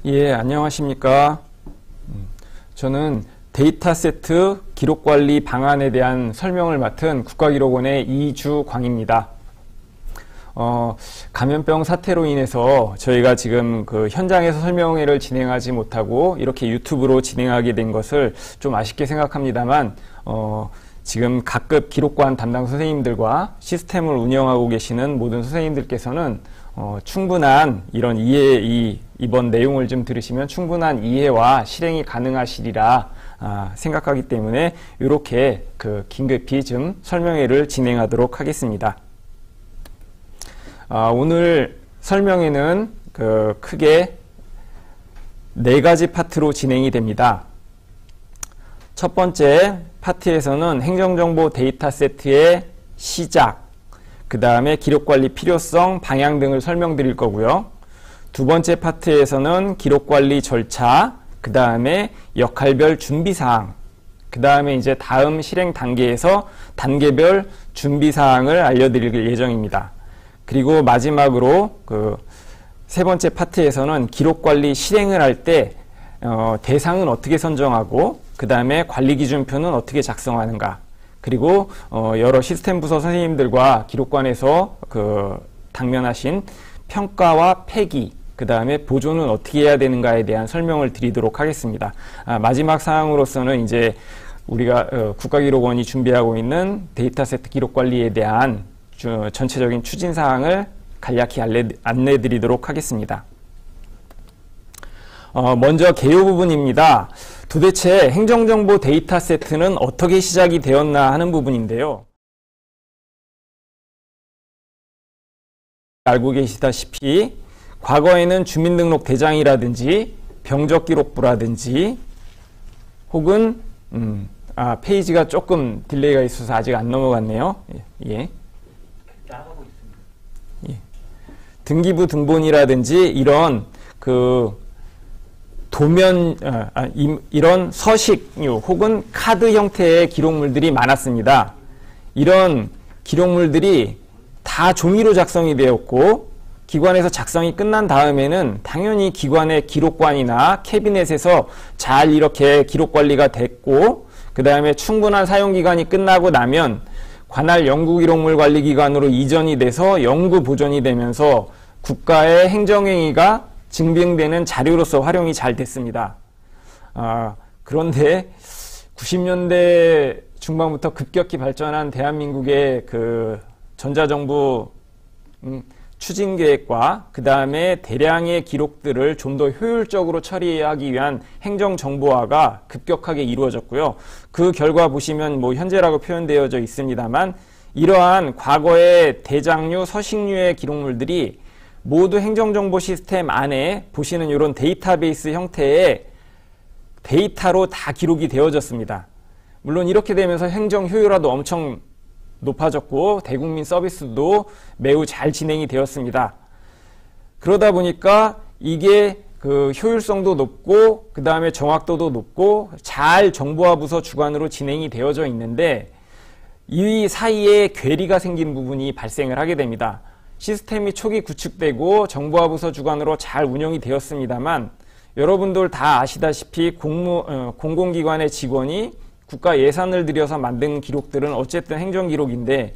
예, 안녕하십니까. 저는 데이터세트 기록관리 방안에 대한 설명을 맡은 국가기록원의 이주광입니다. 감염병 사태로 인해서 저희가 지금 그 현장에서 설명회를 진행하지 못하고 이렇게 유튜브로 진행하게 된 것을 좀 아쉽게 생각합니다만, 지금 각급 기록관 담당 선생님들과 시스템을 운영하고 계시는 모든 선생님들께서는 충분한 이런 이번 내용을 좀 들으시면 충분한 이해와 실행이 가능하시리라 생각하기 때문에 이렇게 긴급히 좀 설명회를 진행하도록 하겠습니다. 오늘 설명회는 크게 4가지 파트로 진행이 됩니다. 첫 번째 파트에서는 행정정보 데이터 세트의 시작, 그 다음에 기록관리 필요성, 방향 등을 설명드릴 거고요. 두 번째 파트에서는 기록관리 절차, 그 다음에 역할별 준비사항, 그 다음에 이제 다음 실행 단계에서 단계별 준비사항을 알려드릴 예정입니다. 그리고 마지막으로 세 번째 파트에서는 기록관리 실행을 할 때 대상은 어떻게 선정하고 그 다음에 관리기준표는 어떻게 작성하는가, 그리고 여러 시스템 부서 선생님들과 기록관에서 당면하신 평가와 폐기, 그 다음에 보존은 어떻게 해야 되는가에 대한 설명을 드리도록 하겠습니다. 마지막 사항으로서는 이제 우리가 국가기록원이 준비하고 있는 데이터세트 기록관리에 대한 전체적인 추진사항을 간략히 안내드리도록 하겠습니다. 먼저 개요 부분입니다. 도대체 행정정보 데이터 세트는 어떻게 시작이 되었나 하는 부분인데요. 알고 계시다시피 과거에는 주민등록 대장이라든지 병적기록부라든지 혹은 페이지가 조금 딜레이가 있어서 아직 안 넘어갔네요. 예. 예. 등기부 등본이라든지 이런 이런 서식류 혹은 카드 형태의 기록물들이 많았습니다. 이런 기록물들이 다 종이로 작성이 되었고, 기관에서 작성이 끝난 다음에는 당연히 기관의 기록관이나 캐비넷에서 잘 이렇게 기록 관리가 됐고, 그 다음에 충분한 사용기간이 끝나고 나면 관할 연구기록물관리기관으로 이전이 돼서 연구 보존이 되면서 국가의 행정행위가 증빙되는 자료로서 활용이 잘 됐습니다. 그런데 90년대 중반부터 급격히 발전한 대한민국의 전자정부 추진계획과 그 다음에 대량의 기록들을 좀 더 효율적으로 처리하기 위한 행정정보화가 급격하게 이루어졌고요. 그 결과 보시면 현재라고 표현되어져 있습니다만, 이러한 과거의 대장류, 서식류의 기록물들이 모두 행정정보 시스템 안에 보시는 이런 데이터베이스 형태의 데이터로 다 기록이 되어졌습니다. 물론 이렇게 되면서 행정 효율화도 엄청 높아졌고 대국민 서비스도 매우 잘 진행이 되었습니다. 그러다 보니까 이게 효율성도 높고 그 다음에 정확도도 높고 잘 정보화 부서 주관으로 진행이 되어져 있는데, 이 사이에 괴리가 생긴 부분이 발생을 하게 됩니다. 시스템이 초기 구축되고 정보화 부서 주관으로 잘 운영이 되었습니다만, 여러분들 다 아시다시피 공공기관의 직원이 국가 예산을 들여서 만든 기록들은 어쨌든 행정기록인데,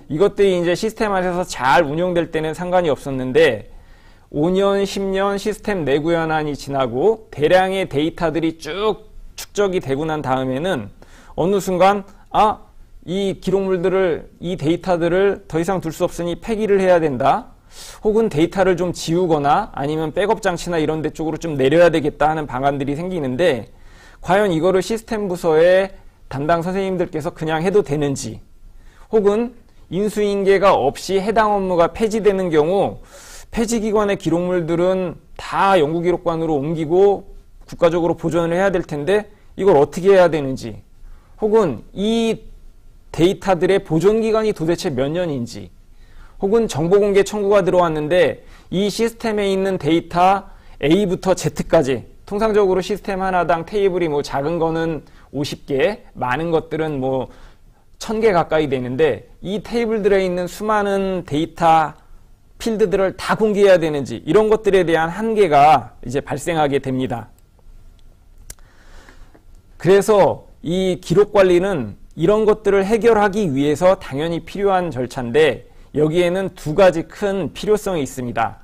이것들이 이제 시스템 안에서 잘 운영될 때는 상관이 없었는데 5년, 10년 시스템 내구현안이 지나고 대량의 데이터들이 쭉 축적이 되고 난 다음에는 어느 순간 이 기록물들을, 이 데이터들을 더 이상 둘 수 없으니 폐기를 해야 된다, 혹은 데이터를 좀 지우거나 아니면 백업 장치나 이런 데 쪽으로 좀 내려야 되겠다 하는 방안들이 생기는데, 과연 이거를 시스템 부서의 담당 선생님들께서 그냥 해도 되는지, 혹은 인수인계가 없이 해당 업무가 폐지되는 경우 폐지기관의 기록물들은 다 연구기록관으로 옮기고 국가적으로 보존을 해야 될 텐데 이걸 어떻게 해야 되는지, 혹은 이 데이터들의 보존기간이 도대체 몇 년인지, 혹은 정보공개 청구가 들어왔는데 이 시스템에 있는 데이터 A부터 Z까지, 통상적으로 시스템 하나당 테이블이 작은 거는 50개, 많은 것들은 1000개 가까이 되는데, 이 테이블들에 있는 수많은 데이터 필드들을 다 공개해야 되는지 이런 것들에 대한 한계가 이제 발생하게 됩니다. 그래서 이 기록 관리는 이런 것들을 해결하기 위해서 당연히 필요한 절차인데 여기에는 두 가지 큰 필요성이 있습니다.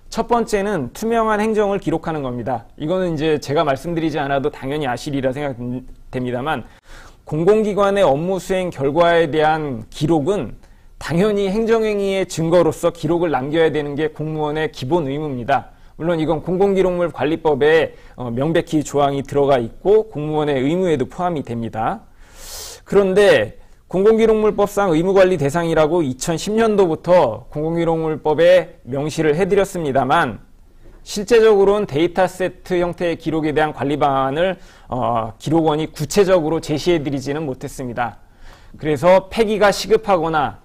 첫 번째는 투명한 행정을 기록하는 겁니다. 이거는 이제 제가 말씀드리지 않아도 당연히 아시리라 생각됩니다만 공공기관의 업무 수행 결과에 대한 기록은 당연히 행정행위의 증거로서 기록을 남겨야 되는 게 공무원의 기본 의무입니다. 물론 이건 공공기록물 관리법에 명백히 조항이 들어가 있고 공무원의 의무에도 포함이 됩니다. 그런데 공공기록물법상 의무관리 대상이라고 2010년도부터 공공기록물법에 명시를 해드렸습니다만 실제적으로는 데이터 세트 형태의 기록에 대한 관리 방안을 기록원이 구체적으로 제시해드리지는 못했습니다. 그래서 폐기가 시급하거나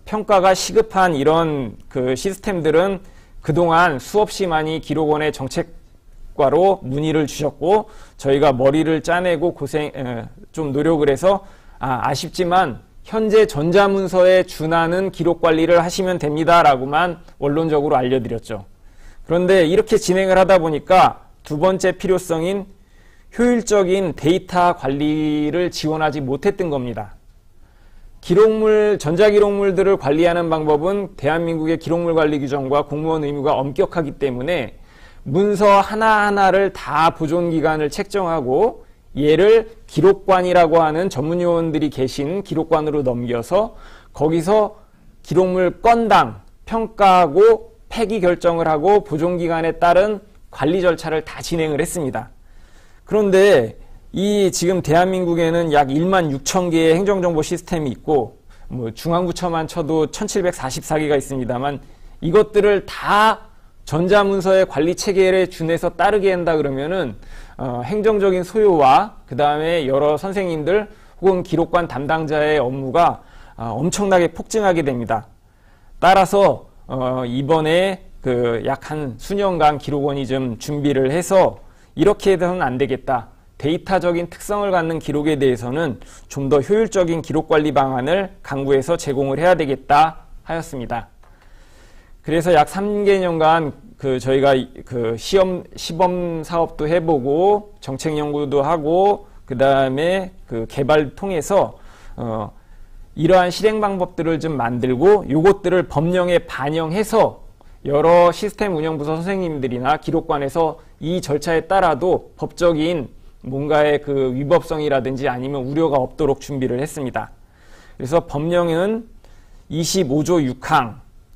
평가가 시급한 이런 그 시스템들은 그동안 수없이 많이 기록원의 정책과로 문의를 주셨고 저희가 머리를 짜내고 좀 노력을 해서 아쉽지만 현재 전자문서에 준하는 기록 관리를 하시면 됩니다 라고만 원론적으로 알려드렸죠. 그런데 이렇게 진행을 하다 보니까 두 번째 필요성인 효율적인 데이터 관리를 지원하지 못했던 겁니다. 전자기록물들을 관리하는 방법은 대한민국의 기록물 관리 규정과 공무원 의무가 엄격하기 때문에 문서 하나하나를 다 보존기간을 책정하고 얘를 기록관이라고 하는 전문요원들이 계신 기록관으로 넘겨서 거기서 기록물 건당 평가하고 폐기 결정을 하고 보존기간에 따른 관리 절차를 다 진행을 했습니다. 그런데 이 지금 대한민국에는 약 1만 6천 개의 행정정보 시스템이 있고 중앙부처만 쳐도 1744개가 있습니다만 이것들을 다 전자문서의 관리 체계에 준해서 따르게 한다 그러면은 행정적인 소요와 그 다음에 여러 선생님들 혹은 기록관 담당자의 업무가 엄청나게 폭증하게 됩니다. 따라서 이번에 약 한 수년간 기록원이 좀 준비를 해서 이렇게 해서는 안 되겠다. 데이터적인 특성을 갖는 기록에 대해서는 좀 더 효율적인 기록 관리 방안을 강구해서 제공을 해야 되겠다 하였습니다. 그래서 약 3개년간 저희가 시범 사업도 해보고 정책 연구도 하고 그 다음에 개발을 통해서 이러한 실행 방법들을 좀 만들고 요것들을 법령에 반영해서 여러 시스템 운영부서 선생님들이나 기록관에서 이 절차에 따라도 법적인 뭔가의 위법성이라든지 아니면 우려가 없도록 준비를 했습니다. 그래서 법령은 25조 6항,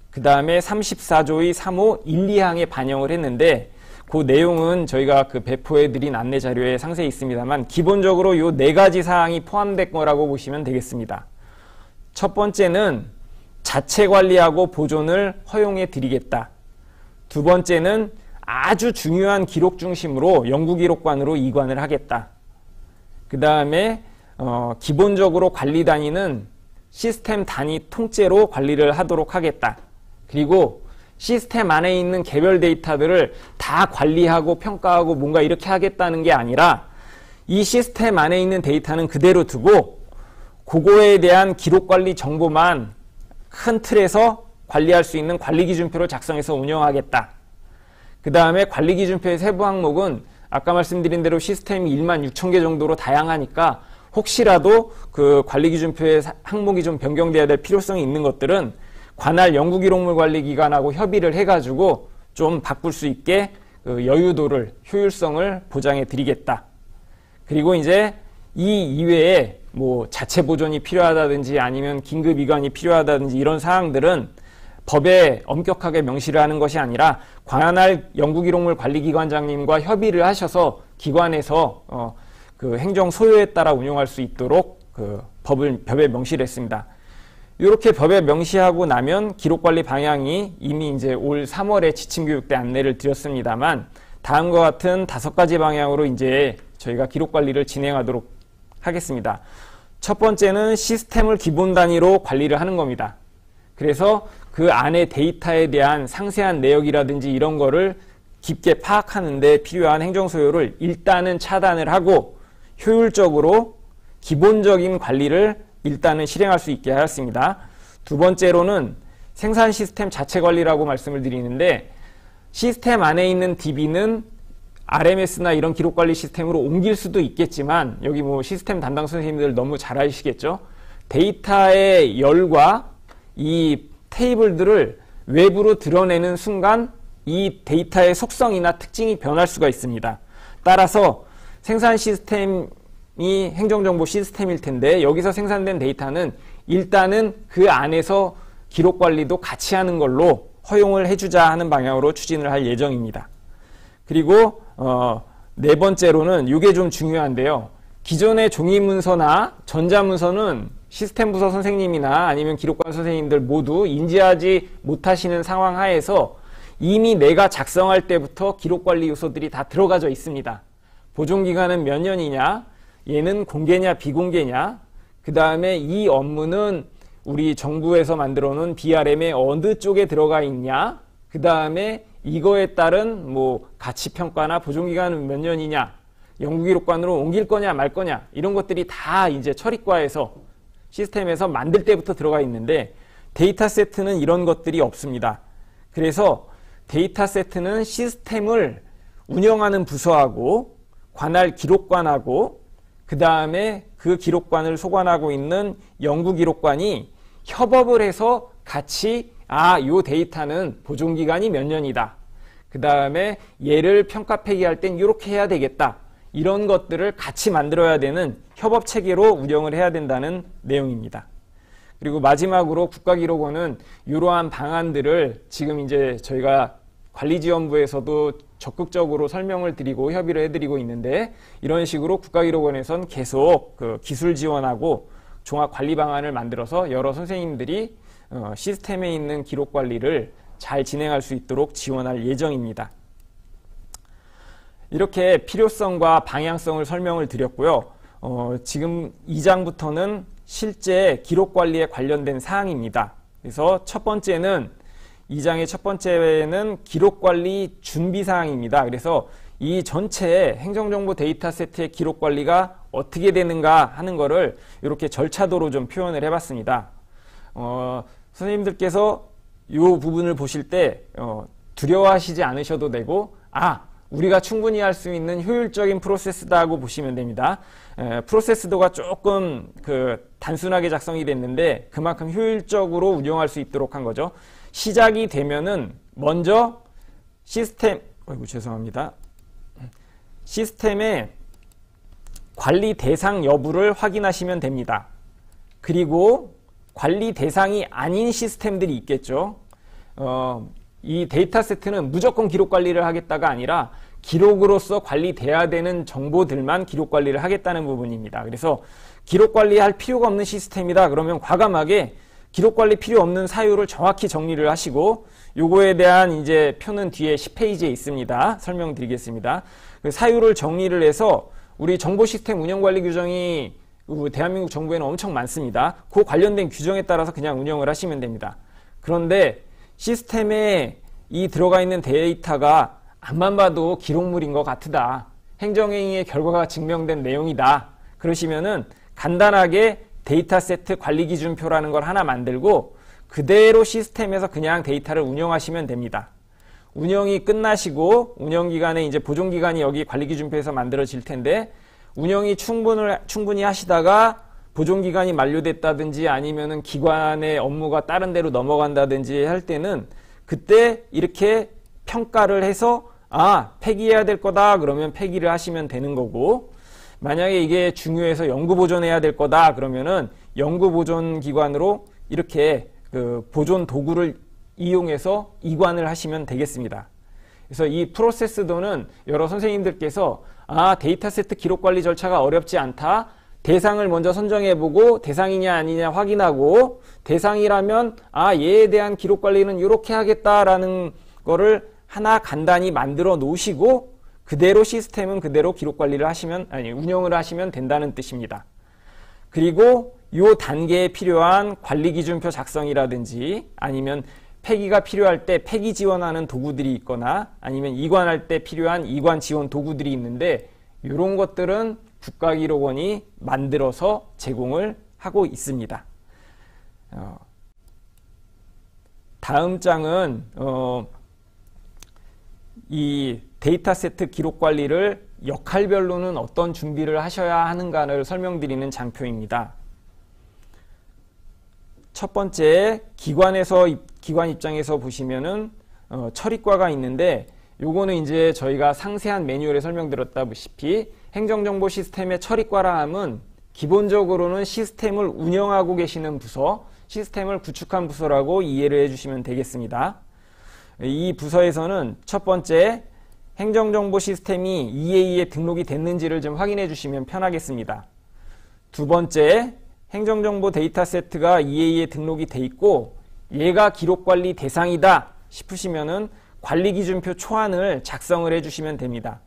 그 다음에 34조의 3호 1, 2항에 반영을 했는데 그 내용은 저희가 배포해드린 안내 자료에 상세히 있습니다만 기본적으로 이 네 가지 사항이 포함된 거라고 보시면 되겠습니다. 첫 번째는 자체 관리하고 보존을 허용해 드리겠다. 두 번째는 아주 중요한 기록 중심으로 연구기록관으로 이관을 하겠다. 그 다음에 기본적으로 관리 단위는 시스템 단위 통째로 관리를 하도록 하겠다. 그리고 시스템 안에 있는 개별 데이터들을 다 관리하고 평가하고 뭔가 이렇게 하겠다는 게 아니라 이 시스템 안에 있는 데이터는 그대로 두고 그거에 대한 기록관리 정보만 큰 틀에서 관리할 수 있는 관리기준표를 작성해서 운영하겠다. 그 다음에 관리기준표의 세부 항목은 아까 말씀드린 대로 시스템이 1만 6천 개 정도로 다양하니까 혹시라도 관리기준표의 항목이 좀 변경돼야 될 필요성이 있는 것들은 관할 연구기록물관리기관하고 협의를 해가지고 좀 바꿀 수 있게 여유도를, 효율성을 보장해 드리겠다. 그리고 이제 이 이외에 자체 보존이 필요하다든지 아니면 긴급 이관이 필요하다든지 이런 사항들은 법에 엄격하게 명시를 하는 것이 아니라 관할 연구기록물관리기관장님과 협의를 하셔서 기관에서 행정 소요에 따라 운용할 수 있도록 법에 명시를 했습니다. 이렇게 법에 명시하고 나면 기록관리 방향이 이미 이제 올 3월에 지침교육대 안내를 드렸습니다만 다음과 같은 5가지 방향으로 이제 저희가 기록관리를 진행하도록 하겠습니다. 첫 번째는 시스템을 기본 단위로 관리를 하는 겁니다. 그래서 그 안에 데이터에 대한 상세한 내역이라든지 이런 거를 깊게 파악하는 데 필요한 행정소요를 일단은 차단을 하고 효율적으로 기본적인 관리를 일단은 실행할 수 있게 하였습니다. 두 번째로는 생산 시스템 자체 관리라고 말씀을 드리는데, 시스템 안에 있는 DB는 RMS나 이런 기록 관리 시스템으로 옮길 수도 있겠지만, 여기 뭐 시스템 담당 선생님들 너무 잘 아시겠죠? 데이터의 열과 이 테이블들을 외부로 드러내는 순간 이 데이터의 속성이나 특징이 변할 수가 있습니다. 따라서 생산 시스템이 행정정보 시스템일 텐데, 여기서 생산된 데이터는 일단은 그 안에서 기록 관리도 같이 하는 걸로 허용을 해주자 하는 방향으로 추진을 할 예정입니다. 그리고 네 번째로는 이게 좀 중요한데요. 기존의 종이 문서나 전자 문서는 시스템 부서 선생님이나 아니면 기록관 선생님들 모두 인지하지 못하시는 상황 하에서 이미 내가 작성할 때부터 기록 관리 요소들이 다 들어가져 있습니다. 보존 기간은 몇 년이냐, 얘는 공개냐 비공개냐, 그 다음에 이 업무는 우리 정부에서 만들어 놓은 BRM의 어느 쪽에 들어가 있냐, 그 다음에 이거에 따른 뭐 가치 평가나 보존 기간은 몇 년이냐, 연구기록관으로 옮길 거냐 말 거냐, 이런 것들이 다 이제 처리과에서 시스템에서 만들 때부터 들어가 있는데, 데이터 세트는 이런 것들이 없습니다. 그래서 데이터 세트는 시스템을 운영하는 부서하고 관할 기록관하고 그 다음에 그 기록관을 소관하고 있는 연구기록관이 협업을 해서 같이 요 데이터는 보존기간이 몇 년이다, 그 다음에 얘를 평가 폐기할 땐 이렇게 해야 되겠다, 이런 것들을 같이 만들어야 되는 협업체계로 운영을 해야 된다는 내용입니다. 그리고 마지막으로 국가기록원은 이러한 방안들을 지금 이제 저희가 관리지원부에서도 적극적으로 설명을 드리고 협의를 해드리고 있는데, 이런 식으로 국가기록원에선 계속 그 기술 지원하고 종합관리 방안을 만들어서 여러 선생님들이 시스템에 있는 기록 관리를 잘 진행할 수 있도록 지원할 예정입니다. 이렇게 필요성과 방향성을 설명을 드렸고요. 지금 2장부터는 실제 기록 관리에 관련된 사항입니다. 그래서 첫 번째는 2장의 첫 번째는 기록 관리 준비 사항입니다. 그래서 이 전체 행정정보 데이터 세트의 기록 관리가 어떻게 되는가 하는 거를 이렇게 절차도로 좀 표현을 해봤습니다. 선생님들께서 이 부분을 보실 때 두려워하시지 않으셔도 되고, 우리가 충분히 할 수 있는 효율적인 프로세스다고 보시면 됩니다. 프로세스도가 조금 단순하게 작성이 됐는데 그만큼 효율적으로 운영할 수 있도록 한 거죠. 시작이 되면은 먼저 시스템의 관리 대상 여부를 확인하시면 됩니다. 그리고 관리 대상이 아닌 시스템들이 있겠죠. 이 데이터 세트는 무조건 기록 관리를 하겠다가 아니라 기록으로서 관리돼야 되는 정보들만 기록 관리를 하겠다는 부분입니다. 그래서 기록 관리할 필요가 없는 시스템이다 그러면 과감하게 기록 관리 필요 없는 사유를 정확히 정리를 하시고, 요거에 대한 이제 표는 뒤에 10페이지에 있습니다. 설명드리겠습니다. 그 사유를 정리를 해서 우리 정보 시스템 운영 관리 규정이 대한민국 정부에는 엄청 많습니다. 그 관련된 규정에 따라서 그냥 운영을 하시면 됩니다. 그런데 시스템에 이 들어가 있는 데이터가 앞만 봐도 기록물인 것 같다, 행정행위의 결과가 증명된 내용이다, 그러시면은 간단하게 데이터 세트 관리 기준표라는 걸 하나 만들고 그대로 시스템에서 그냥 데이터를 운영하시면 됩니다. 운영이 끝나시고 운영 기간에 이제 보존 기간이 여기 관리 기준표에서 만들어질 텐데, 운영이 충분히 하시다가 보존 기간이 만료됐다든지 아니면은 기관의 업무가 다른 데로 넘어간다든지 할 때는 그때 이렇게 평가를 해서 폐기해야 될 거다 그러면 폐기를 하시면 되는 거고, 만약에 이게 중요해서 연구 보존해야 될 거다 그러면은 연구 보존 기관으로 이렇게 보존 도구를 이용해서 이관을 하시면 되겠습니다. 그래서 이 프로세스도는 여러 선생님들께서 데이터 세트 기록 관리 절차가 어렵지 않다, 대상을 먼저 선정해보고 대상이냐 아니냐 확인하고, 대상이라면 얘에 대한 기록 관리는 이렇게 하겠다라는 거를 하나 간단히 만들어 놓으시고 그대로 시스템은 그대로 기록 관리를 운영을 하시면 된다는 뜻입니다. 그리고 이 단계에 필요한 관리 기준표 작성이라든지 아니면 폐기가 필요할 때 폐기 지원하는 도구들이 있거나 아니면 이관할 때 필요한 이관 지원 도구들이 있는데, 이런 것들은 국가기록원이 만들어서 제공을 하고 있습니다. 다음 장은 이 데이터 세트 기록 관리를 역할별로는 어떤 준비를 하셔야 하는가를 설명드리는 장표입니다. 첫 번째, 기관 입장에서 보시면은 처리과가 있는데, 요거는 이제 저희가 상세한 매뉴얼에 설명드렸다시피 행정정보 시스템의 처리과라 함은 기본적으로는 시스템을 운영하고 계시는 부서, 시스템을 구축한 부서라고 이해를 해주시면 되겠습니다. 이 부서에서는 첫 번째, 행정정보 시스템이 EA에 등록이 됐는지를 좀 확인해 주시면 편하겠습니다. 두 번째, 행정정보 데이터 세트가 EA에 등록이 돼 있고 얘가 기록관리 대상이다 싶으시면은 관리기준표 초안을 작성을 해주시면 됩니다.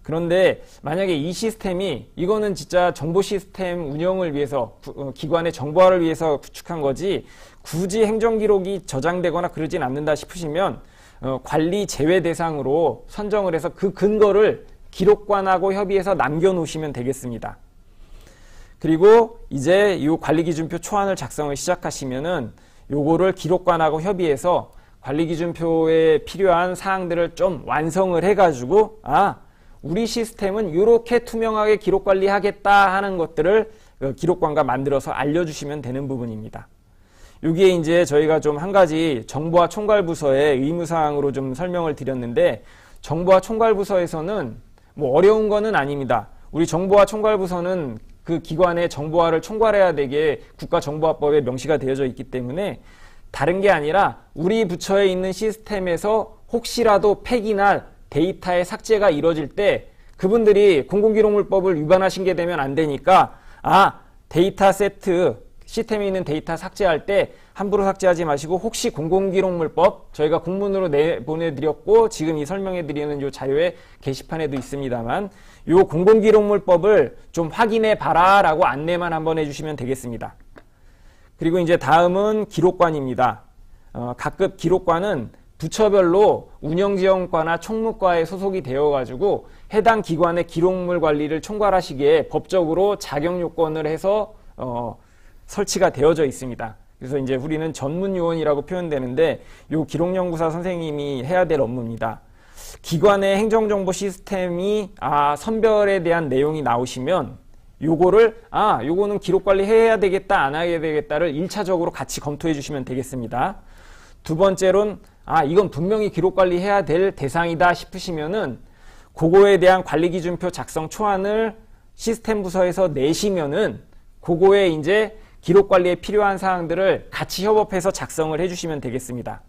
그런데 만약에 이 시스템이 이거는 진짜 정보 시스템 운영을 위해서 기관의 정보화를 위해서 구축한 거지 굳이 행정기록이 저장되거나 그러진 않는다 싶으시면 관리 제외 대상으로 선정을 해서 그 근거를 기록관하고 협의해서 남겨놓으시면 되겠습니다. 그리고 이제 이 관리기준표 초안을 작성을 시작하시면은 요거를 기록관하고 협의해서 관리기준표에 필요한 사항들을 좀 완성을 해가지고 우리 시스템은 이렇게 투명하게 기록관리하겠다 하는 것들을 기록관과 만들어서 알려주시면 되는 부분입니다. 여기에 이제 저희가 좀 한 가지 정보화 총괄부서의 의무사항으로 좀 설명을 드렸는데, 정보화 총괄부서에서는 뭐 어려운 거는 아닙니다. 우리 정보화 총괄부서는 그 기관의 정보화를 총괄해야 되게 국가정보화법에 명시가 되어져 있기 때문에 다른 게 아니라 우리 부처에 있는 시스템에서 혹시라도 폐기나 데이터의 삭제가 이루어질 때 그분들이 공공기록물법을 위반하신 게 되면 안 되니까 데이터 세트 시스템에 있는 데이터 삭제할 때 함부로 삭제하지 마시고 혹시 공공기록물법 저희가 공문으로 보내드렸고 지금 이 설명해드리는 이 자료의 게시판에도 있습니다만 이 공공기록물법을 좀 확인해 봐라 라고 안내만 한번 해주시면 되겠습니다. 그리고 이제 다음은 기록관입니다. 각급 기록관은 부처별로 운영지원과나 총무과에 소속이 되어가지고 해당 기관의 기록물 관리를 총괄하시기에 법적으로 자격 요건을 해서 설치가 되어져 있습니다. 그래서 이제 우리는 전문요원이라고 표현되는데 요 기록연구사 선생님이 해야 될 업무입니다. 기관의 행정정보 시스템이 선별에 대한 내용이 나오시면 요거를 요거는 기록관리 해야 되겠다 안 해야 되겠다를 1차적으로 같이 검토해 주시면 되겠습니다. 두 번째로는 이건 분명히 기록관리 해야 될 대상이다 싶으시면은 그거에 대한 관리기준표 작성 초안을 시스템 부서에서 내시면은 그거에 이제 기록관리에 필요한 사항들을 같이 협업해서 작성을 해주시면 되겠습니다.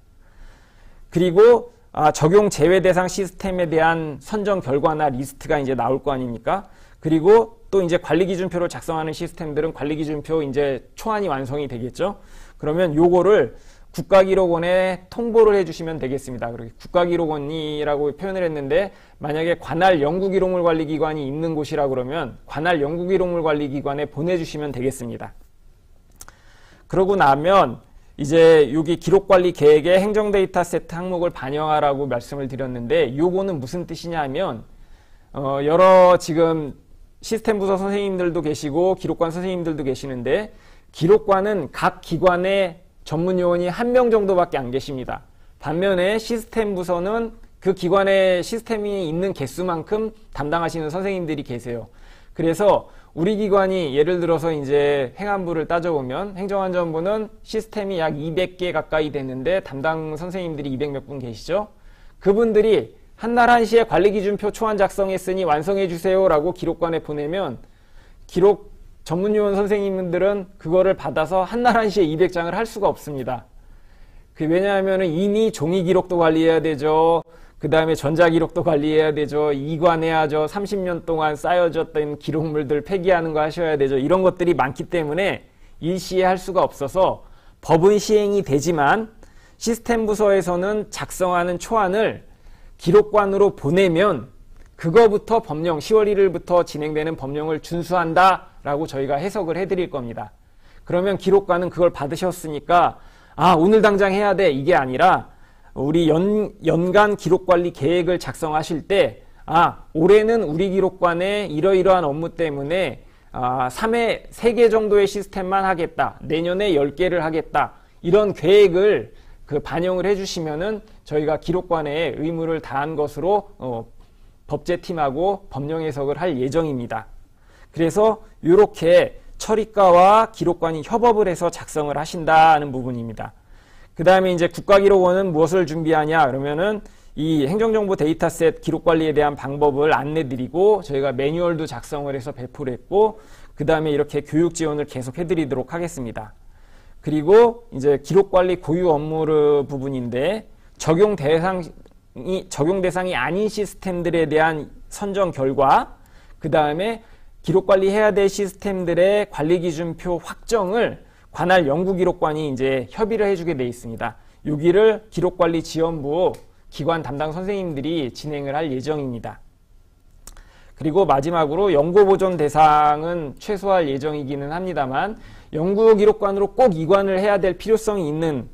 그리고 적용 제외 대상 시스템에 대한 선정 결과나 리스트가 이제 나올 거 아닙니까? 그리고 또 이제 관리기준표를 작성하는 시스템들은 관리기준표 이제 초안이 완성이 되겠죠? 그러면 요거를 국가기록원에 통보를 해주시면 되겠습니다. 그리고 국가기록원이라고 표현을 했는데 만약에 관할 연구기록물관리기관이 있는 곳이라 그러면 관할 연구기록물관리기관에 보내주시면 되겠습니다. 그러고 나면 이제 여기 기록관리 계획에 행정데이터 세트 항목을 반영하라고 말씀을 드렸는데 요거는 무슨 뜻이냐면 여러 지금 시스템 부서 선생님들도 계시고 기록관 선생님들도 계시는데 기록관은 각 기관의 전문 요원이 1명 정도밖에 안 계십니다. 반면에 시스템 부서는 그 기관의 시스템이 있는 개수만큼 담당하시는 선생님들이 계세요. 그래서 우리 기관이 예를 들어서 이제 행안부를 따져보면 행정안전부는 시스템이 약 200개 가까이 됐는데 담당 선생님들이 200몇 분 계시죠. 그분들이 한날 한시에 관리기준표 초안 작성했으니 완성해 주세요 라고 기록관에 보내면 기록 전문요원 선생님들은 그거를 받아서 한날 한시에 200장을 할 수가 없습니다. 왜냐하면 이미 종이 기록도 관리해야 되죠. 그 다음에 전자기록도 관리해야 되죠. 이관해야죠. 30년 동안 쌓여졌던 기록물들 폐기하는 거 하셔야 되죠. 이런 것들이 많기 때문에 일시에 할 수가 없어서 법은 시행이 되지만 시스템 부서에서는 작성하는 초안을 기록관으로 보내면 그거부터 법령 10월 1일부터 진행되는 법령을 준수한다 라고 저희가 해석을 해드릴 겁니다. 그러면 기록관은 그걸 받으셨으니까 오늘 당장 해야 돼 이게 아니라 우리 연간 기록관리 계획을 작성하실 때 올해는 우리 기록관의 이러이러한 업무 때문에 3회 3개 정도의 시스템만 하겠다. 내년에 10개를 하겠다. 이런 계획을 그 반영을 해주시면은 저희가 기록관에 의무를 다한 것으로 법제팀하고 법령 해석을 할 예정입니다. 그래서 이렇게 처리과와 기록관이 협업을 해서 작성을 하신다는 부분입니다. 그 다음에 이제 국가기록원은 무엇을 준비하냐 그러면은 이 행정정보 데이터셋 기록관리에 대한 방법을 안내드리고 저희가 매뉴얼도 작성을 해서 배포를 했고 그 다음에 이렇게 교육 지원을 계속 해드리도록 하겠습니다. 그리고 이제 기록관리 고유 업무 부분인데 적용 대상이 아닌 시스템들에 대한 선정 결과 그 다음에 기록관리해야 될 시스템들의 관리기준표 확정을 관할 연구기록관이 이제 협의를 해주게 되어 있습니다. 여기를 기록관리지원부 기관 담당 선생님들이 진행을 할 예정입니다. 그리고 마지막으로 연구보존 대상은 최소화할 예정이기는 합니다만 연구기록관으로 꼭 이관을 해야 될 필요성이 있는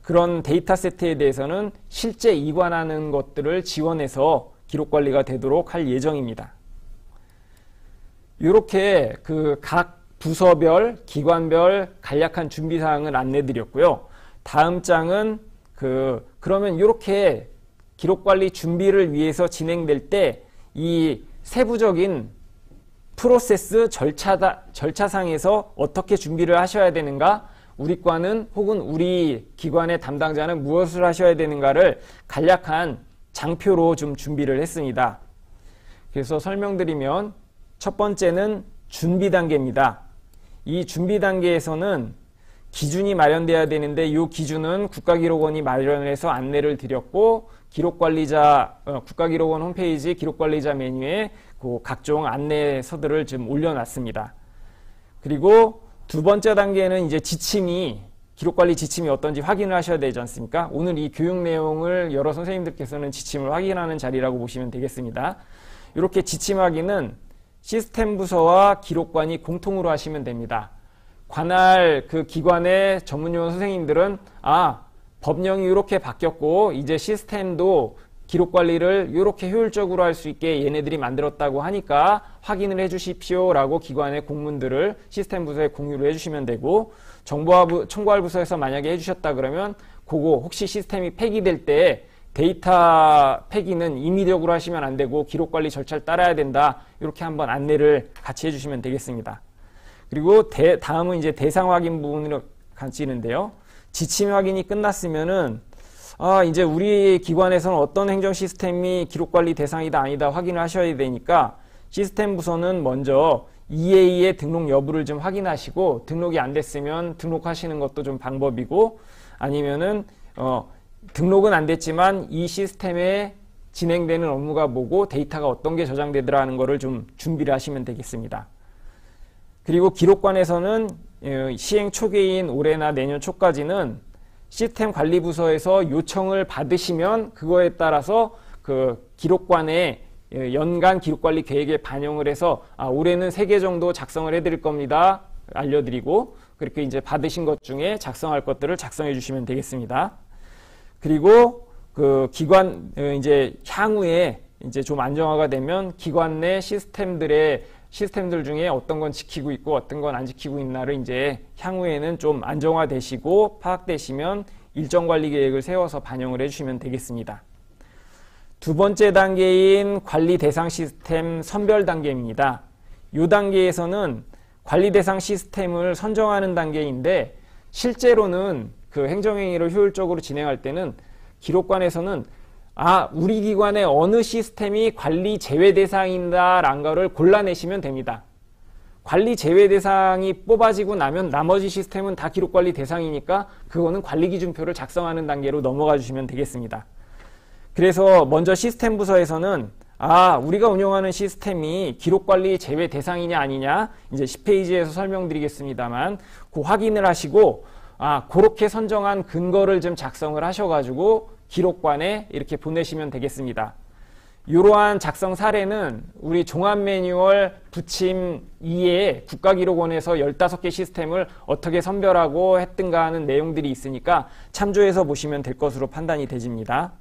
그런 데이터 세트에 대해서는 실제 이관하는 것들을 지원해서 기록관리가 되도록 할 예정입니다. 이렇게 그 각 부서별, 기관별 간략한 준비사항을 안내드렸고요. 다음 장은 그러면 이렇게 기록관리 준비를 위해서 진행될 때 이 세부적인 프로세스 절차상에서 어떻게 준비를 하셔야 되는가, 우리 과는 혹은 우리 기관의 담당자는 무엇을 하셔야 되는가를 간략한 장표로 좀 준비를 했습니다. 그래서 설명드리면 첫 번째는 준비 단계입니다. 이 준비 단계에서는 기준이 마련돼야 되는데 이 기준은 국가기록원이 마련을 해서 안내를 드렸고 국가기록원 홈페이지 기록관리자 메뉴에 그 각종 안내서들을 좀 올려놨습니다. 그리고 두 번째 단계는 이제 기록관리 지침이 어떤지 확인을 하셔야 되지 않습니까? 오늘 이 교육 내용을 여러 선생님들께서는 지침을 확인하는 자리라고 보시면 되겠습니다. 이렇게 지침 확인은 시스템 부서와 기록관이 공통으로 하시면 됩니다. 관할 그 기관의 전문요원 선생님들은 법령이 이렇게 바뀌었고 이제 시스템도 기록관리를 이렇게 효율적으로 할 수 있게 얘네들이 만들었다고 하니까 확인을 해 주십시오 라고 기관의 공문들을 시스템 부서에 공유를 해주시면 되고 총괄 부서에서 만약에 해주셨다 그러면 그거 혹시 시스템이 폐기될 때 데이터 폐기는 임의적으로 하시면 안 되고 기록관리 절차를 따라야 된다, 이렇게 한번 안내를 같이 해주시면 되겠습니다. 그리고 다음은 이제 대상 확인 부분으로 가지는데요. 지침 확인이 끝났으면은 이제 우리 기관에서는 어떤 행정 시스템이 기록관리 대상이다 아니다 확인을 하셔야 되니까 시스템 부서는 먼저 EA의 등록 여부를 좀 확인하시고 등록이 안 됐으면 등록하시는 것도 좀 방법이고, 아니면은 등록은 안 됐지만 이 시스템에 진행되는 업무가 뭐고 데이터가 어떤 게 저장되더라 하는 거를 좀 준비를 하시면 되겠습니다. 그리고 기록관에서는 시행 초기인 올해나 내년 초까지는 시스템 관리부서에서 요청을 받으시면 그거에 따라서 그 기록관의 연간 기록관리 계획에 반영을 해서 올해는 3개 정도 작성을 해드릴 겁니다 알려드리고, 그렇게 이제 받으신 것 중에 작성할 것들을 작성해 주시면 되겠습니다. 그리고 그 기관 이제 향후에 이제 좀 안정화가 되면 기관 내 시스템들 중에 어떤 건 지키고 있고 어떤 건 안 지키고 있나를 이제 향후에는 좀 안정화되시고 파악되시면 일정 관리 계획을 세워서 반영을 해주시면 되겠습니다. 두 번째 단계인 관리 대상 시스템 선별 단계입니다. 이 단계에서는 관리 대상 시스템을 선정하는 단계인데 실제로는 그 행정행위를 효율적으로 진행할 때는 기록관에서는 우리 기관의 어느 시스템이 관리 제외 대상이다라는 거를 골라내시면 됩니다. 관리 제외 대상이 뽑아지고 나면 나머지 시스템은 다 기록관리 대상이니까 그거는 관리기준표를 작성하는 단계로 넘어가 주시면 되겠습니다. 그래서 먼저 시스템 부서에서는 우리가 운영하는 시스템이 기록관리 제외 대상이냐 아니냐 이제 10페이지에서 설명드리겠습니다만 그 확인을 하시고 그렇게 선정한 근거를 좀 작성을 하셔가지고 기록관에 이렇게 보내시면 되겠습니다. 이러한 작성 사례는 우리 종합 매뉴얼 부침 2에 국가기록원에서 15개 시스템을 어떻게 선별하고 했든가 하는 내용들이 있으니까 참조해서 보시면 될 것으로 판단이 되집니다.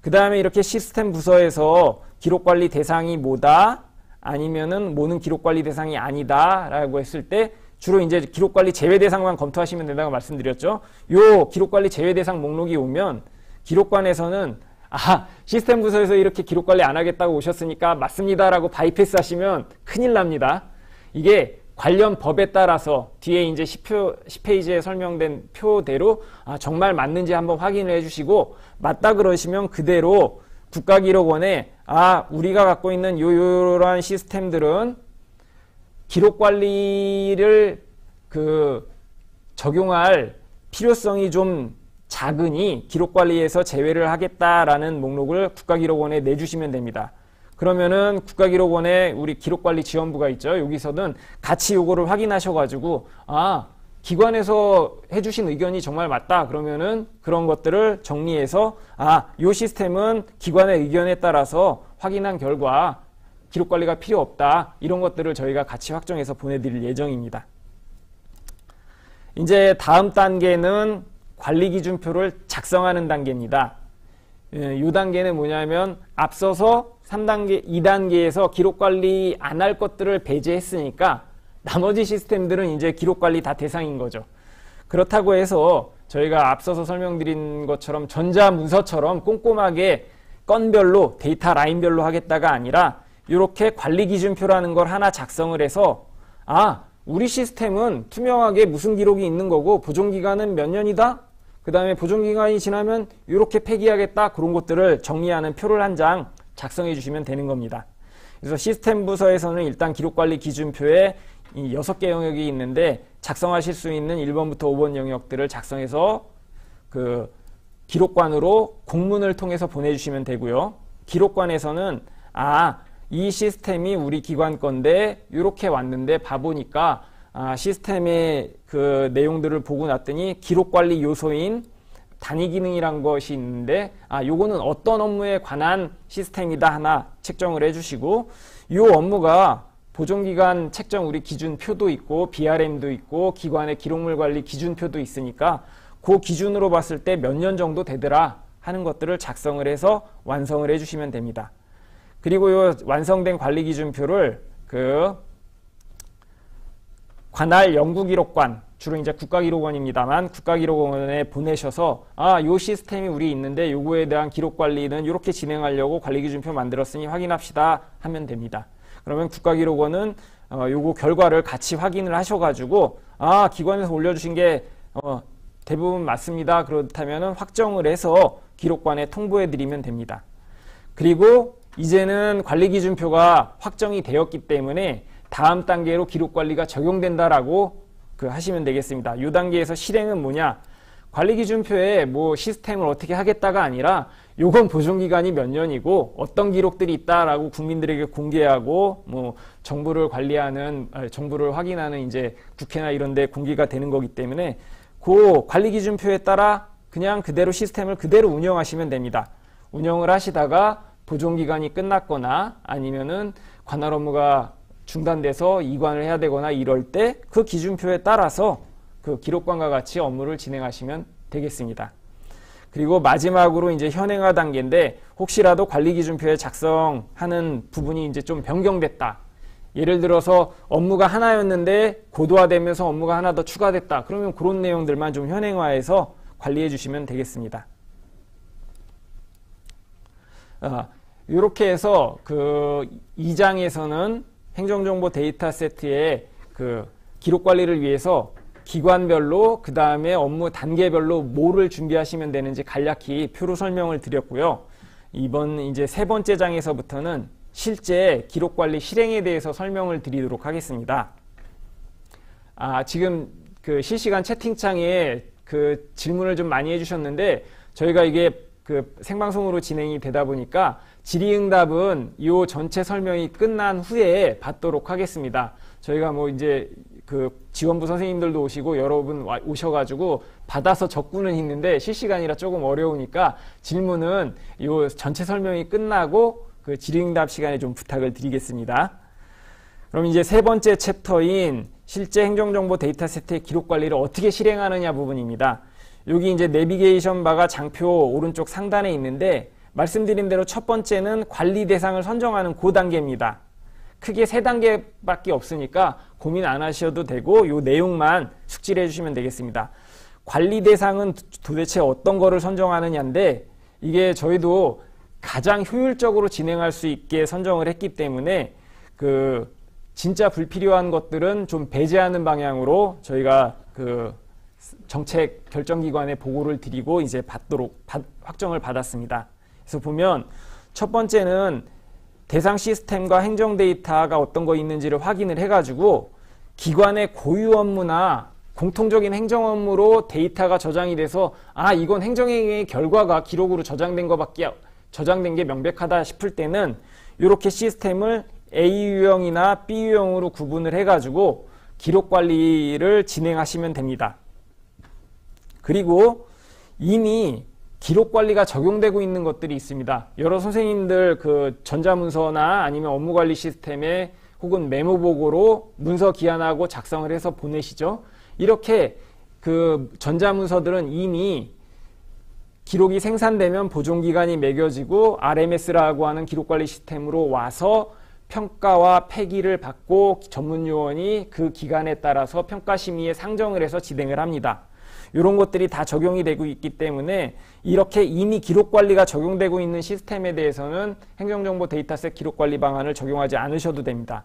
그 다음에 이렇게 시스템 부서에서 기록관리 대상이 뭐다 아니면은 뭐는 기록관리 대상이 아니다 라고 했을 때 주로 이제 기록관리 제외 대상만 검토하시면 된다고 말씀드렸죠. 요 기록관리 제외 대상 목록이 오면 기록관에서는 시스템 부서에서 이렇게 기록관리 안 하겠다고 오셨으니까 맞습니다라고 바이패스 하시면 큰일 납니다. 이게 관련 법에 따라서 뒤에 이제 10페이지에 설명된 표대로 정말 맞는지 한번 확인을 해주시고 맞다 그러시면 그대로 국가기록원에 우리가 갖고 있는 요러한 시스템들은 기록 관리를 적용할 필요성이 좀 작으니 기록 관리에서 제외를 하겠다라는 목록을 국가기록원에 내주시면 됩니다. 그러면은 국가기록원에 우리 기록관리지원부가 있죠. 여기서는 같이 요거를 확인하셔가지고 기관에서 해주신 의견이 정말 맞다. 그러면은 그런 것들을 정리해서 요 시스템은 기관의 의견에 따라서 확인한 결과 기록관리가 필요 없다. 이런 것들을 저희가 같이 확정해서 보내드릴 예정입니다. 이제 다음 단계는 관리기준표를 작성하는 단계입니다. 이 단계는 뭐냐면 앞서서 3단계, 2단계에서 기록관리 안 할 것들을 배제했으니까 나머지 시스템들은 이제 기록관리 다 대상인 거죠. 그렇다고 해서 저희가 앞서서 설명드린 것처럼 전자문서처럼 꼼꼼하게 건별로 데이터 라인별로 하겠다가 아니라 이렇게 관리기준표라는 걸 하나 작성을 해서 우리 시스템은 투명하게 무슨 기록이 있는 거고 보존기간은 몇 년이다? 그 다음에 보존기간이 지나면 이렇게 폐기하겠다. 그런 것들을 정리하는 표를 한 장 작성해 주시면 되는 겁니다. 그래서 시스템 부서에서는 일단 기록관리 기준표에 이 6개 영역이 있는데 작성하실 수 있는 1번부터 5번 영역들을 작성해서 기록관으로 공문을 통해서 보내주시면 되고요. 기록관에서는 이 시스템이 우리 기관 건데 이렇게 왔는데 봐보니까 시스템의 그 내용들을 보고 났더니 기록관리 요소인 단위기능이란 것이 있는데 요거는 어떤 업무에 관한 시스템이다 하나 책정을 해주시고 요 업무가 보존기간 책정 우리 기준표도 있고 BRM도 있고 기관의 기록물 관리 기준표도 있으니까 그 기준으로 봤을 때 몇 년 정도 되더라 하는 것들을 작성을 해서 완성을 해주시면 됩니다. 그리고 요 완성된 관리 기준표를 관할 연구기록관, 주로 이제 국가기록원입니다만 국가기록원에 보내셔서 요 시스템이 우리 있는데 요거에 대한 기록 관리는 이렇게 진행하려고 관리기준표 만들었으니 확인합시다 하면 됩니다. 그러면 국가기록원은 요거 결과를 같이 확인을 하셔가지고 기관에서 올려주신 게 대부분 맞습니다. 그렇다면 확정을 해서 기록관에 통보해 드리면 됩니다. 그리고 이제는 관리기준표가 확정이 되었기 때문에 다음 단계로 기록관리가 적용된다라고 하시면 되겠습니다. 이 단계에서 실행은 뭐냐? 관리기준표에 뭐 시스템을 어떻게 하겠다가 아니라 요건 보존기간이 몇 년이고 어떤 기록들이 있다라고 국민들에게 공개하고 뭐 정보를 관리하는, 정보를 확인하는 이제 국회나 이런 데 공개가 되는 거기 때문에 그 관리기준표에 따라 그냥 그대로 시스템을 그대로 운영하시면 됩니다. 운영을 하시다가 보존기간이 끝났거나 아니면은 관할 업무가 중단돼서 이관을 해야 되거나 이럴 때 그 기준표에 따라서 그 기록관과 같이 업무를 진행하시면 되겠습니다. 그리고 마지막으로 이제 현행화 단계인데 혹시라도 관리기준표에 작성하는 부분이 이제 좀 변경됐다. 예를 들어서 업무가 하나였는데 고도화되면서 업무가 하나 더 추가됐다. 그러면 그런 내용들만 좀 현행화해서 관리해 주시면 되겠습니다. 이렇게 해서 그 2장에서는 행정정보 데이터 세트의 그 기록 관리를 위해서 기관별로 그 다음에 업무 단계별로 뭐를 준비하시면 되는지 간략히 표로 설명을 드렸고요. 이번 이제 3번째 장에서부터는 실제 기록 관리 실행에 대해서 설명을 드리도록 하겠습니다. 지금 그 실시간 채팅창에 그 질문을 좀 많이 해주셨는데 저희가 이게 그 생방송으로 진행이 되다 보니까 질의응답은 이 전체 설명이 끝난 후에 받도록 하겠습니다. 저희가 뭐 이제 그 지원부 선생님들도 오시고 여러분 오셔가지고 받아서 적고는 있는데 실시간이라 조금 어려우니까 질문은 이 전체 설명이 끝나고 그 질의응답 시간에 좀 부탁을 드리겠습니다. 그럼 이제 3번째 챕터인 실제 행정정보 데이터 세트의 기록 관리를 어떻게 실행하느냐 부분입니다. 여기 이제 내비게이션 바가 장표 오른쪽 상단에 있는데 말씀드린 대로 첫 번째는 관리 대상을 선정하는 그 단계입니다. 크게 3단계밖에 없으니까 고민 안 하셔도 되고 요 내용만 숙지를 해주시면 되겠습니다. 관리 대상은 도대체 어떤 거를 선정하느냐인데 이게 저희도 가장 효율적으로 진행할 수 있게 선정을 했기 때문에 그 진짜 불필요한 것들은 좀 배제하는 방향으로 저희가 그 정책 결정기관에 보고를 드리고 이제 확정을 받았습니다. 그래서 보면 첫 번째는 대상 시스템과 행정 데이터가 어떤 거 있는지를 확인을 해가지고 기관의 고유 업무나 공통적인 행정 업무로 데이터가 저장이 돼서 아 이건 행정행위의 결과가 기록으로 저장된 게 명백하다 싶을 때는 이렇게 시스템을 A 유형이나 B 유형으로 구분을 해가지고 기록 관리를 진행하시면 됩니다. 그리고 이미 기록 관리가 적용되고 있는 것들이 있습니다. 여러 선생님들 그 전자문서나 아니면 업무관리 시스템에 혹은 메모 보고로 문서 기한하고 작성을 해서 보내시죠. 이렇게 그 전자문서들은 이미 기록이 생산되면 보존기간이 매겨지고 RMS라고 하는 기록관리 시스템으로 와서 평가와 폐기를 받고 전문요원이 그 기간에 따라서 평가심의에 상정을 해서 진행을 합니다. 이런 것들이 다 적용이 되고 있기 때문에 이렇게 이미 기록관리가 적용되고 있는 시스템에 대해서는 행정정보 데이터셋 기록관리 방안을 적용하지 않으셔도 됩니다.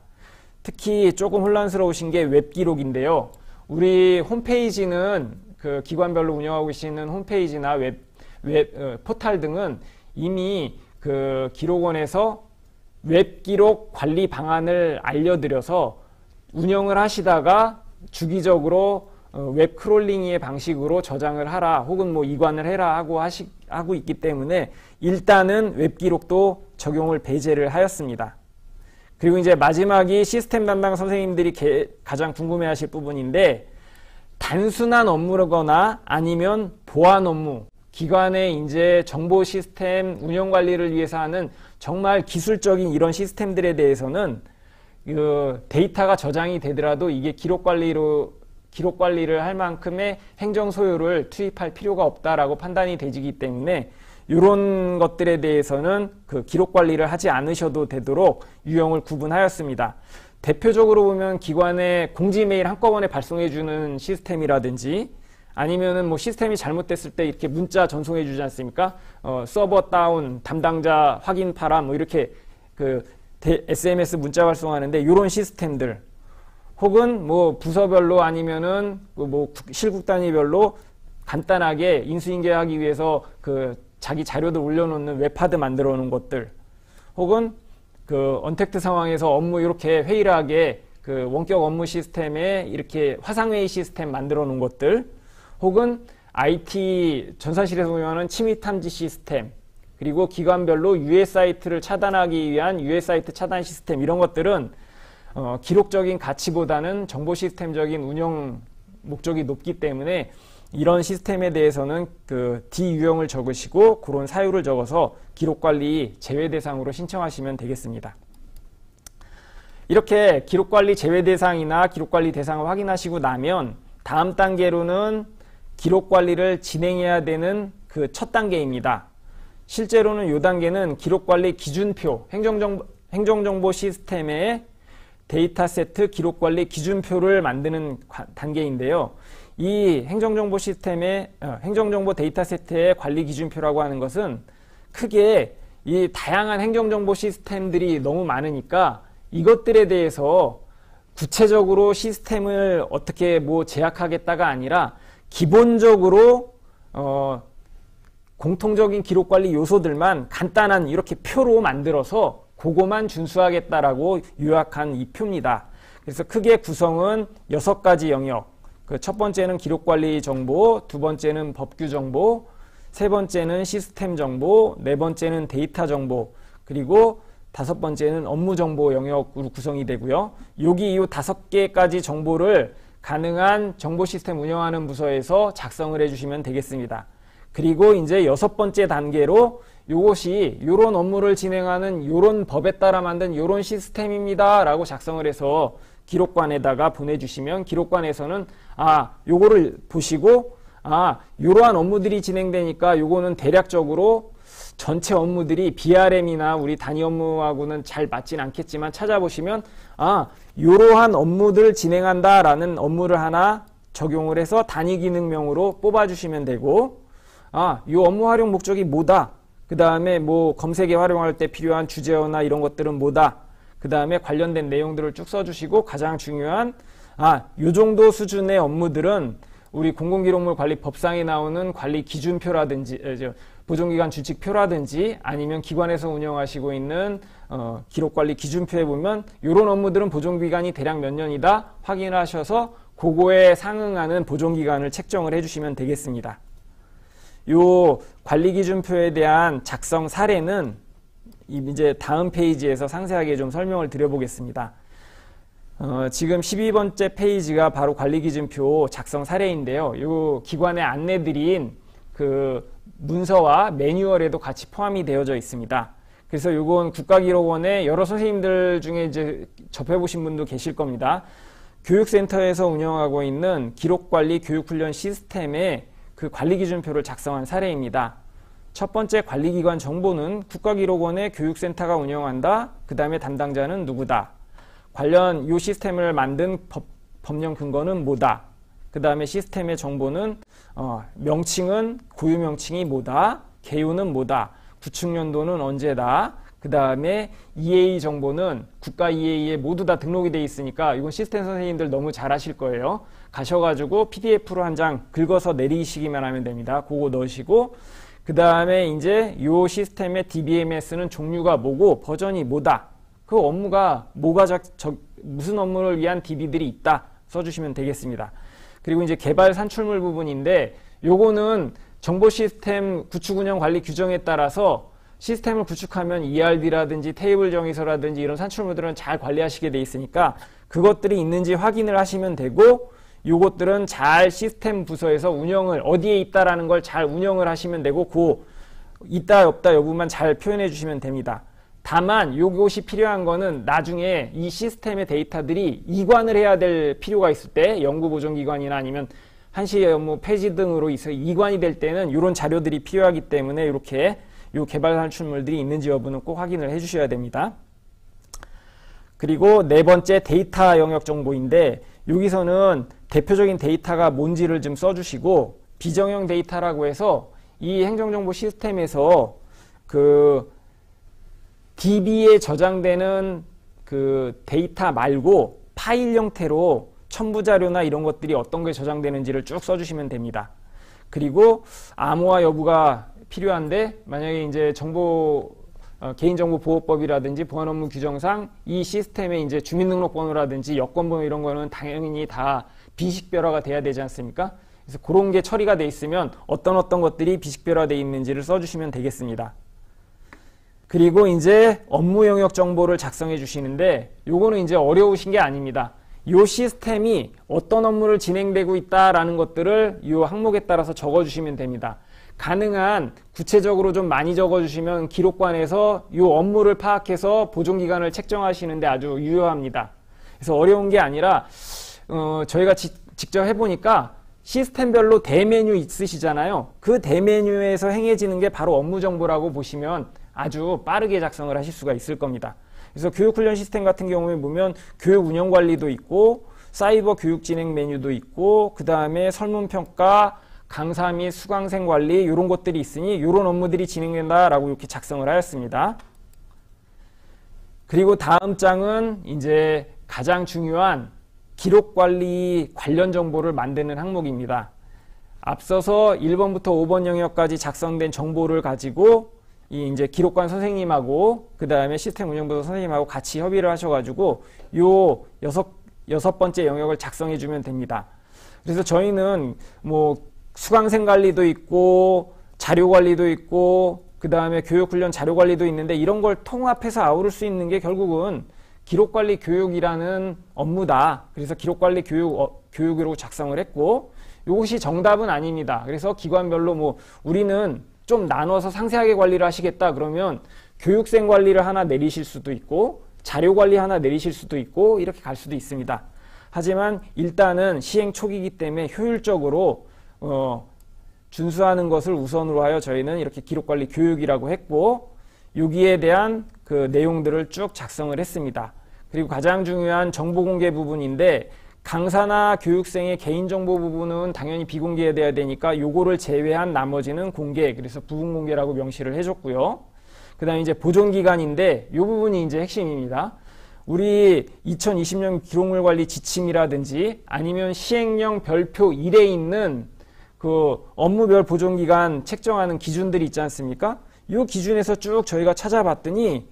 특히 조금 혼란스러우신 게 웹기록인데요. 우리 홈페이지는 그 기관별로 운영하고 계시는 홈페이지나 포탈 등은 이미 그 기록원에서 웹기록 관리 방안을 알려드려서 운영을 하시다가 주기적으로 웹 크롤링의 방식으로 저장을 하라 혹은 뭐 이관을 해라 하고 있기 때문에 일단은 웹기록도 적용을 배제를 하였습니다. 그리고 이제 마지막이 시스템 담당 선생님들이 가장 궁금해하실 부분인데 단순한 업무거나 아니면 보안 업무, 기관의 이제 정보 시스템 운영 관리를 위해서 하는 정말 기술적인 이런 시스템들에 대해서는 그 데이터가 저장이 되더라도 이게 기록 관리를 할 만큼의 행정 소요를 투입할 필요가 없다라고 판단이 되기 때문에 이런 것들에 대해서는 그 기록 관리를 하지 않으셔도 되도록 유형을 구분하였습니다. 대표적으로 보면 기관에 공지 메일 한꺼번에 발송해 주는 시스템이라든지 아니면은 뭐 시스템이 잘못됐을 때 이렇게 문자 전송해 주지 않습니까? 서버 다운, 담당자 확인 파람 뭐 이렇게 그 SMS 문자 발송하는데 이런 시스템들 혹은 뭐 부서별로 아니면은 뭐 실국 단위별로 간단하게 인수인계하기 위해서 그 자기 자료들 올려놓는 웹하드 만들어 놓은 것들 혹은 그 언택트 상황에서 업무 이렇게 회의하게 그 원격 업무 시스템에 이렇게 화상회의 시스템 만들어 놓은 것들 혹은 IT 전산실에서 운영하는 침입 탐지 시스템 그리고 기관별로 유해 사이트를 차단하기 위한 유해 사이트 차단 시스템 이런 것들은 기록적인 가치보다는 정보 시스템적인 운영 목적이 높기 때문에 이런 시스템에 대해서는 그 D 유형을 적으시고 그런 사유를 적어서 기록관리 제외 대상으로 신청하시면 되겠습니다. 이렇게 기록관리 제외 대상이나 기록관리 대상을 확인하시고 나면 다음 단계로는 기록관리를 진행해야 되는 그 첫 단계입니다. 실제로는 이 단계는 기록관리 기준표, 행정정보 시스템의 데이터세트 기록관리 기준표를 만드는 단계인데요. 이 행정정보 시스템의 행정정보 데이터세트의 관리 기준표라고 하는 것은 크게 이 다양한 행정정보 시스템들이 너무 많으니까 이것들에 대해서 구체적으로 시스템을 어떻게 뭐 제약하겠다가 아니라 기본적으로 공통적인 기록관리 요소들만 간단한 이렇게 표로 만들어서 그거만 준수하겠다라고 요약한 이 표입니다. 그래서 크게 구성은 6가지 영역. 그 첫 번째는 기록관리 정보, 두 번째는 법규 정보, 세 번째는 시스템 정보, 네 번째는 데이터 정보, 그리고 다섯 번째는 업무 정보 영역으로 구성이 되고요. 여기 이 5개까지 정보를 가능한 정보 시스템 운영하는 부서에서 작성을 해주시면 되겠습니다. 그리고 이제 6번째 단계로 요것이 요런 업무를 진행하는 요런 법에 따라 만든 요런 시스템입니다 라고 작성을 해서 기록관에다가 보내주시면 기록관에서는 요거를 보시고 요러한 업무들이 진행되니까 요거는 대략적으로 전체 업무들이 BRM이나 우리 단위 업무하고는 잘 맞진 않겠지만 찾아보시면 이러한 업무들을 진행한다라는 업무를 하나 적용을 해서 단위 기능명으로 뽑아주시면 되고 이 업무 활용 목적이 뭐다. 그 다음에 뭐 검색에 활용할 때 필요한 주제어나 이런 것들은 뭐다. 그 다음에 관련된 내용들을 쭉 써주시고 가장 중요한 요 정도 수준의 업무들은 우리 공공기록물 관리 법상에 나오는 관리 기준표라든지 보존기간 준칙표라든지 아니면 기관에서 운영하시고 있는 기록관리 기준표에 보면 이런 업무들은 보존기간이 대략 몇 년이다 확인하셔서 그거에 상응하는 보존기간을 책정을 해주시면 되겠습니다. 요 관리기준표에 대한 작성 사례는 이제 다음 페이지에서 상세하게 좀 설명을 드려보겠습니다. 지금 12번째 페이지가 바로 관리기준표 작성 사례인데요. 요 기관에 안내드린 그 문서와 매뉴얼에도 같이 포함이 되어져 있습니다. 그래서 요건 국가기록원에 여러 선생님들 중에 이제 접해보신 분도 계실 겁니다. 교육센터에서 운영하고 있는 기록관리 교육훈련 시스템의 그 관리기준표를 작성한 사례입니다. 첫 번째 관리기관 정보는 국가기록원의 교육센터가 운영한다. 그 다음에 담당자는 누구다. 관련 이 시스템을 만든 법령 근거는 뭐다. 그 다음에 시스템의 정보는 명칭은 고유 명칭이 뭐다. 개요는 뭐다. 구축연도는 언제다. 그 다음에 EA 정보는 국가 EA에 모두 다 등록이 되어 있으니까 이건 시스템 선생님들 너무 잘 하실 거예요. 가셔가지고 PDF로 한 장 긁어서 내리시기만 하면 됩니다. 그거 넣으시고 그 다음에 이제 이 시스템의 DBMS는 종류가 뭐고 버전이 뭐다. 그 업무가 무슨 업무를 위한 DB들이 있다 써주시면 되겠습니다. 그리고 이제 개발 산출물 부분인데 요거는 정보 시스템 구축 운영 관리 규정에 따라서 시스템을 구축하면 ERD라든지 테이블 정의서라든지 이런 산출물들은 잘 관리하시게 돼 있으니까 그것들이 있는지 확인을 하시면 되고 요것들은 잘 시스템 부서에서 운영을 어디에 있다라는 걸 잘 운영을 하시면 되고 그 있다 없다 여부만 잘 표현해 주시면 됩니다. 다만 요것이 필요한 거는 나중에 이 시스템의 데이터들이 이관을 해야 될 필요가 있을 때 연구보존기관이나 아니면 한시의 업무 폐지 등으로 있어 이관이 될 때는 이런 자료들이 필요하기 때문에 이렇게 요 개발 산출물들이 있는지 여부는 꼭 확인을 해 주셔야 됩니다. 그리고 네 번째 데이터 영역 정보인데 여기서는 대표적인 데이터가 뭔지를 좀 써주시고 비정형 데이터라고 해서 이 행정정보 시스템에서 그 DB에 저장되는 그 데이터 말고 파일 형태로 첨부자료나 이런 것들이 어떤 게 저장되는지를 쭉 써주시면 됩니다. 그리고 암호화 여부가 필요한데 만약에 이제 개인정보보호법이라든지 보안업무 규정상 이 시스템에 이제 주민등록번호라든지 여권번호 이런 거는 당연히 다 비식별화가 돼야 되지 않습니까? 그래서 그런 게 처리가 돼 있으면 어떤 것들이 비식별화되어 있는지를 써주시면 되겠습니다. 그리고 이제 업무 영역 정보를 작성해 주시는데 요거는 이제 어려우신 게 아닙니다. 요 시스템이 어떤 업무를 진행되고 있다라는 것들을 요 항목에 따라서 적어 주시면 됩니다. 가능한 구체적으로 좀 많이 적어 주시면 기록관에서 요 업무를 파악해서 보존기간을 책정하시는데 아주 유효합니다. 그래서 어려운 게 아니라 저희가 직접 해보니까 시스템별로 대메뉴 있으시잖아요. 그 대메뉴에서 행해지는 게 바로 업무 정보라고 보시면 아주 빠르게 작성을 하실 수가 있을 겁니다. 그래서 교육훈련 시스템 같은 경우에 보면 교육 운영 관리도 있고 사이버 교육 진행 메뉴도 있고 그 다음에 설문평가, 강사 및 수강생 관리 이런 것들이 있으니 이런 업무들이 진행된다라고 이렇게 작성을 하였습니다. 그리고 다음 장은 이제 가장 중요한 기록관리 관련 정보를 만드는 항목입니다. 앞서서 1번부터 5번 영역까지 작성된 정보를 가지고 이제 기록관 선생님하고 그 다음에 시스템 운영부서 선생님하고 같이 협의를 하셔가지고 요 여섯 번째 영역을 작성해 주면 됩니다. 그래서 저희는 뭐 수강생 관리도 있고 자료 관리도 있고 그 다음에 교육훈련 자료 관리도 있는데 이런 걸 통합해서 아우를 수 있는 게 결국은 기록관리 교육이라는 업무다. 그래서 기록관리 교육으로 작성을 했고 이것이 정답은 아닙니다. 그래서 기관별로 뭐 우리는 좀 나눠서 상세하게 관리를 하시겠다 그러면 교육생 관리를 하나 내리실 수도 있고 자료 관리 하나 내리실 수도 있고 이렇게 갈 수도 있습니다. 하지만 일단은 시행 초기이기 때문에 효율적으로 준수하는 것을 우선으로 하여 저희는 이렇게 기록관리 교육이라고 했고, 여기에 대한 그 내용들을 쭉 작성을 했습니다. 그리고 가장 중요한 정보공개 부분인데, 강사나 교육생의 개인정보 부분은 당연히 비공개돼야 되니까 요거를 제외한 나머지는 공개, 그래서 부분공개라고 명시를 해줬고요. 그 다음에 이제 보존기간인데, 요 부분이 이제 핵심입니다. 우리 2020년 기록물 관리 지침이라든지 아니면 시행령 별표 1에 있는 그 업무별 보존기간 책정하는 기준들이 있지 않습니까? 이 기준에서 쭉 저희가 찾아봤더니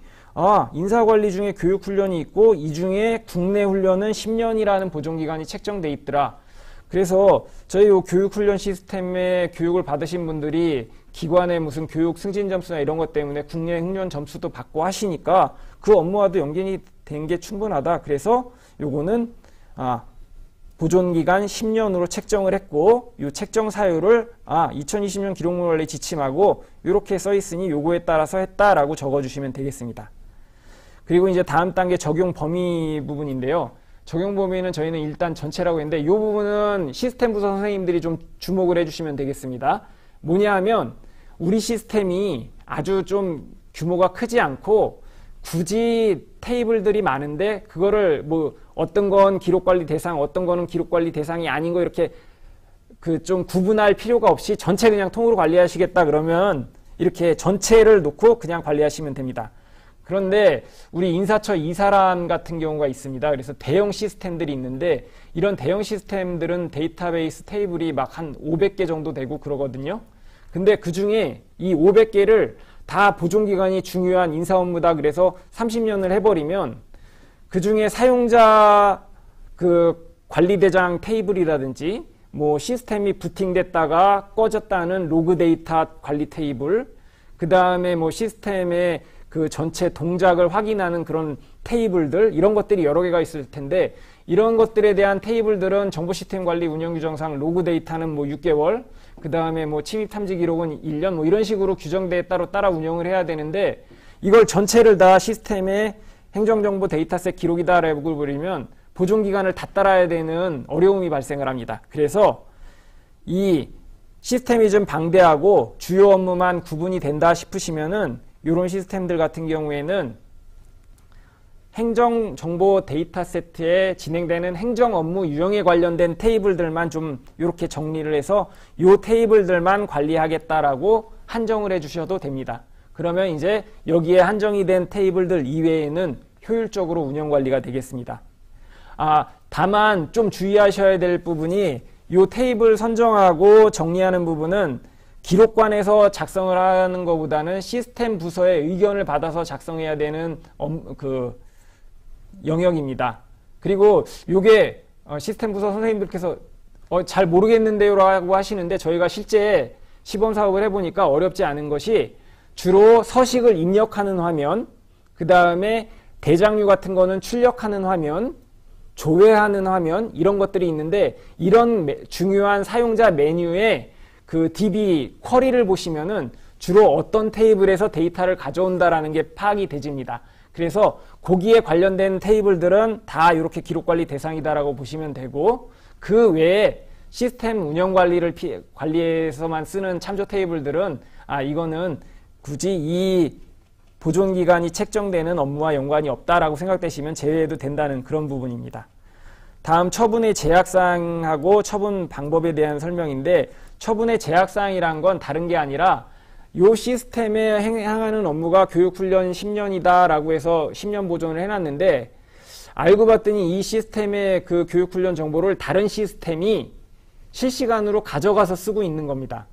인사관리 중에 교육훈련이 있고 이 중에 국내 훈련은 10년이라는 보존기간이 책정돼 있더라. 그래서 저희 요 교육훈련 시스템에 교육을 받으신 분들이 기관의 무슨 교육 승진 점수나 이런 것 때문에 국내 훈련 점수도 받고 하시니까 그 업무와도 연결이 된 게 충분하다. 그래서 요거는 보존기간 10년으로 책정을 했고, 이 책정 사유를 2020년 기록물 관리 지침하고 이렇게 써 있으니 요거에 따라서 했다라고 적어주시면 되겠습니다. 그리고 이제 다음 단계 적용 범위 부분인데요. 적용 범위는 저희는 일단 전체라고 했는데, 이 부분은 시스템 부서 선생님들이 좀 주목을 해주시면 되겠습니다. 뭐냐 하면 우리 시스템이 아주 좀 규모가 크지 않고 굳이 테이블들이 많은데 그거를 뭐 어떤 건 기록관리 대상, 어떤 거는 기록관리 대상이 아닌 거 이렇게 그 좀 구분할 필요가 없이 전체 그냥 통으로 관리하시겠다 그러면 이렇게 전체를 놓고 그냥 관리하시면 됩니다. 그런데 우리 인사처 이사람 같은 경우가 있습니다. 그래서 대형 시스템들이 있는데 이런 대형 시스템들은 데이터베이스 테이블이 막 한 500개 정도 되고 그러거든요. 근데 그 중에 이 500개를 다 보존기간이 중요한 인사 업무다 그래서 30년을 해버리면 그 중에 사용자 그 관리대장 테이블이라든지 뭐 시스템이 부팅됐다가 꺼졌다는 로그 데이터 관리 테이블, 그 다음에 뭐 시스템의 그 전체 동작을 확인하는 그런 테이블들, 이런 것들이 여러 개가 있을 텐데 이런 것들에 대한 테이블들은 정보 시스템 관리 운영 규정상 로그 데이터는 뭐 6개월, 그 다음에 뭐 침입 탐지 기록은 1년 뭐 이런 식으로 규정대에 따라 운영을 해야 되는데 이걸 전체를 다 시스템의 행정정보 데이터셋 기록이다라고 버리면 보존기간을 다 따라야 되는 어려움이 발생을 합니다. 그래서 이 시스템이 좀 방대하고 주요 업무만 구분이 된다 싶으시면은 이런 시스템들 같은 경우에는 행정정보 데이터 세트에 진행되는 행정 업무 유형에 관련된 테이블들만 좀 이렇게 정리를 해서 이 테이블들만 관리하겠다라고 한정을 해 주셔도 됩니다. 그러면 이제 여기에 한정이 된 테이블들 이외에는 효율적으로 운영 관리가 되겠습니다. 다만 좀 주의하셔야 될 부분이 이 테이블 선정하고 정리하는 부분은 기록관에서 작성을 하는 것보다는 시스템 부서의 의견을 받아서 작성해야 되는 영역입니다. 그리고 이게 시스템 부서 선생님들께서 잘 모르겠는데요 라고 하시는데 저희가 실제 시범 사업을 해보니까 어렵지 않은 것이 주로 서식을 입력하는 화면, 그 다음에 대장류 같은 거는 출력하는 화면, 조회하는 화면, 이런 것들이 있는데 이런 중요한 사용자 메뉴에 그 DB 쿼리를 보시면은 주로 어떤 테이블에서 데이터를 가져온다라는 게 파악이 되집니다. 그래서 거기에 관련된 테이블들은 다 이렇게 기록관리 대상이다라고 보시면 되고 그 외에 시스템 운영 관리에서만 쓰는 참조 테이블들은 이거는 굳이 이 보존기간이 책정되는 업무와 연관이 없다라고 생각되시면 제외해도 된다는 그런 부분입니다. 다음 처분의 제약사항하고 처분 방법에 대한 설명인데 처분의 제약사항이란 건 다른 게 아니라 이 시스템에 행하는 업무가 교육훈련 10년이다 라고 해서 10년 보존을 해놨는데 알고 봤더니 이 시스템의 그 교육훈련 정보를 다른 시스템이 실시간으로 가져가서 쓰고 있는 겁니다.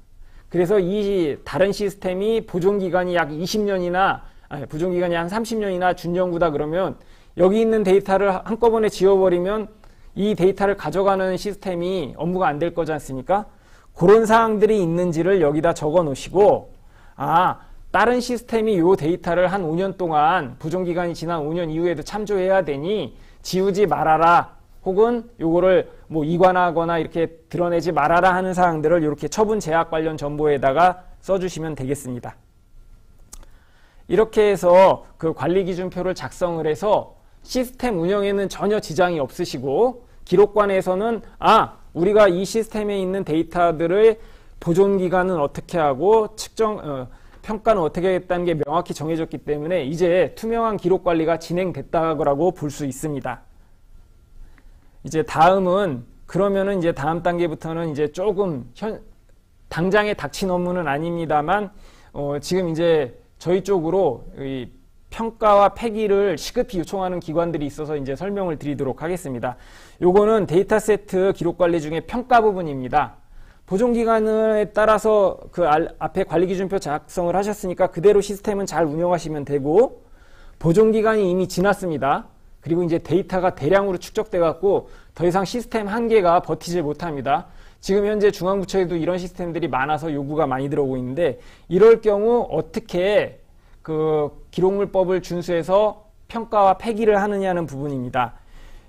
그래서 이 다른 시스템이 보존기간이 약 20년이나 보존기간이 한 30년이나 준연구다 그러면 여기 있는 데이터를 한꺼번에 지워버리면 이 데이터를 가져가는 시스템이 업무가 안 될 거지 않습니까? 그런 사항들이 있는지를 여기다 적어 놓으시고 다른 시스템이 이 데이터를 한 5년 동안 보존기간이 지난 5년 이후에도 참조해야 되니 지우지 말아라 혹은 요거를 뭐 이관하거나 이렇게 드러내지 말아라 하는 사항들을 이렇게 처분 제약 관련 정보에다가 써주시면 되겠습니다. 이렇게 해서 그 관리기준표를 작성을 해서 시스템 운영에는 전혀 지장이 없으시고 기록관에서는 우리가 이 시스템에 있는 데이터들을 보존 기간은 어떻게 하고 평가는 어떻게 하겠다는 게 명확히 정해졌기 때문에 이제 투명한 기록 관리가 진행됐다고 볼 수 있습니다. 이제 그러면은 이제 다음 단계부터는 이제 조금 당장에 닥친 업무는 아닙니다만 지금 이제 저희 쪽으로 이 평가와 폐기를 시급히 요청하는 기관들이 있어서 이제 설명을 드리도록 하겠습니다. 요거는 데이터 세트 기록 관리 중에 평가 부분입니다. 보존 기간에 따라서 그 앞에 관리 기준표 작성을 하셨으니까 그대로 시스템은 잘 운영하시면 되고, 보존 기간이 이미 지났습니다. 그리고 이제 데이터가 대량으로 축적돼 갖고 더 이상 시스템 한계가 버티지 못합니다. 지금 현재 중앙부처에도 이런 시스템들이 많아서 요구가 많이 들어오고 있는데, 이럴 경우 어떻게 그 기록물법을 준수해서 평가와 폐기를 하느냐는 부분입니다.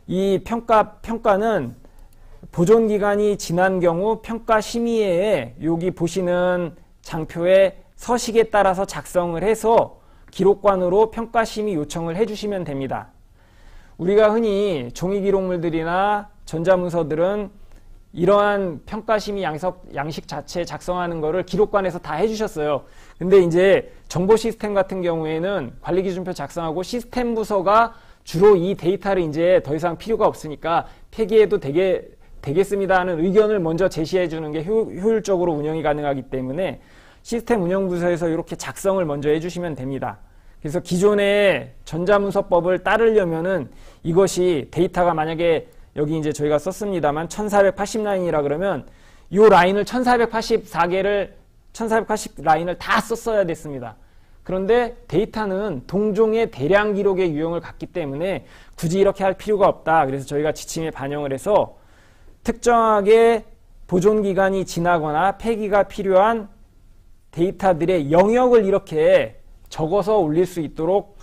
이 평가는 보존 기간이 지난 경우 평가 심의회에 여기 보시는 장표의 서식에 따라서 작성을 해서 기록관으로 평가 심의 요청을 해주시면 됩니다. 우리가 흔히 종이 기록물들이나 전자문서들은 이러한 평가 심의 양식 자체 작성하는 거를 기록관에서 다 해주셨어요. 근데 이제 정보 시스템 같은 경우에는 관리 기준표 작성하고 시스템 부서가 주로 이 데이터를 이제 더 이상 필요가 없으니까 폐기해도 되겠습니다 하는 의견을 먼저 제시해 주는 게 효율적으로 운영이 가능하기 때문에 시스템 운영부서에서 이렇게 작성을 먼저 해주시면 됩니다. 그래서 기존의 전자문서법을 따르려면은 이것이 데이터가 만약에 여기 이제 저희가 썼습니다만 1480 라인이라 그러면 이 라인을 1480 라인을 다 썼어야 됐습니다. 그런데 데이터는 동종의 대량 기록의 유형을 갖기 때문에 굳이 이렇게 할 필요가 없다. 그래서 저희가 지침에 반영을 해서 특정하게 보존 기간이 지나거나 폐기가 필요한 데이터들의 영역을 이렇게 적어서 올릴 수 있도록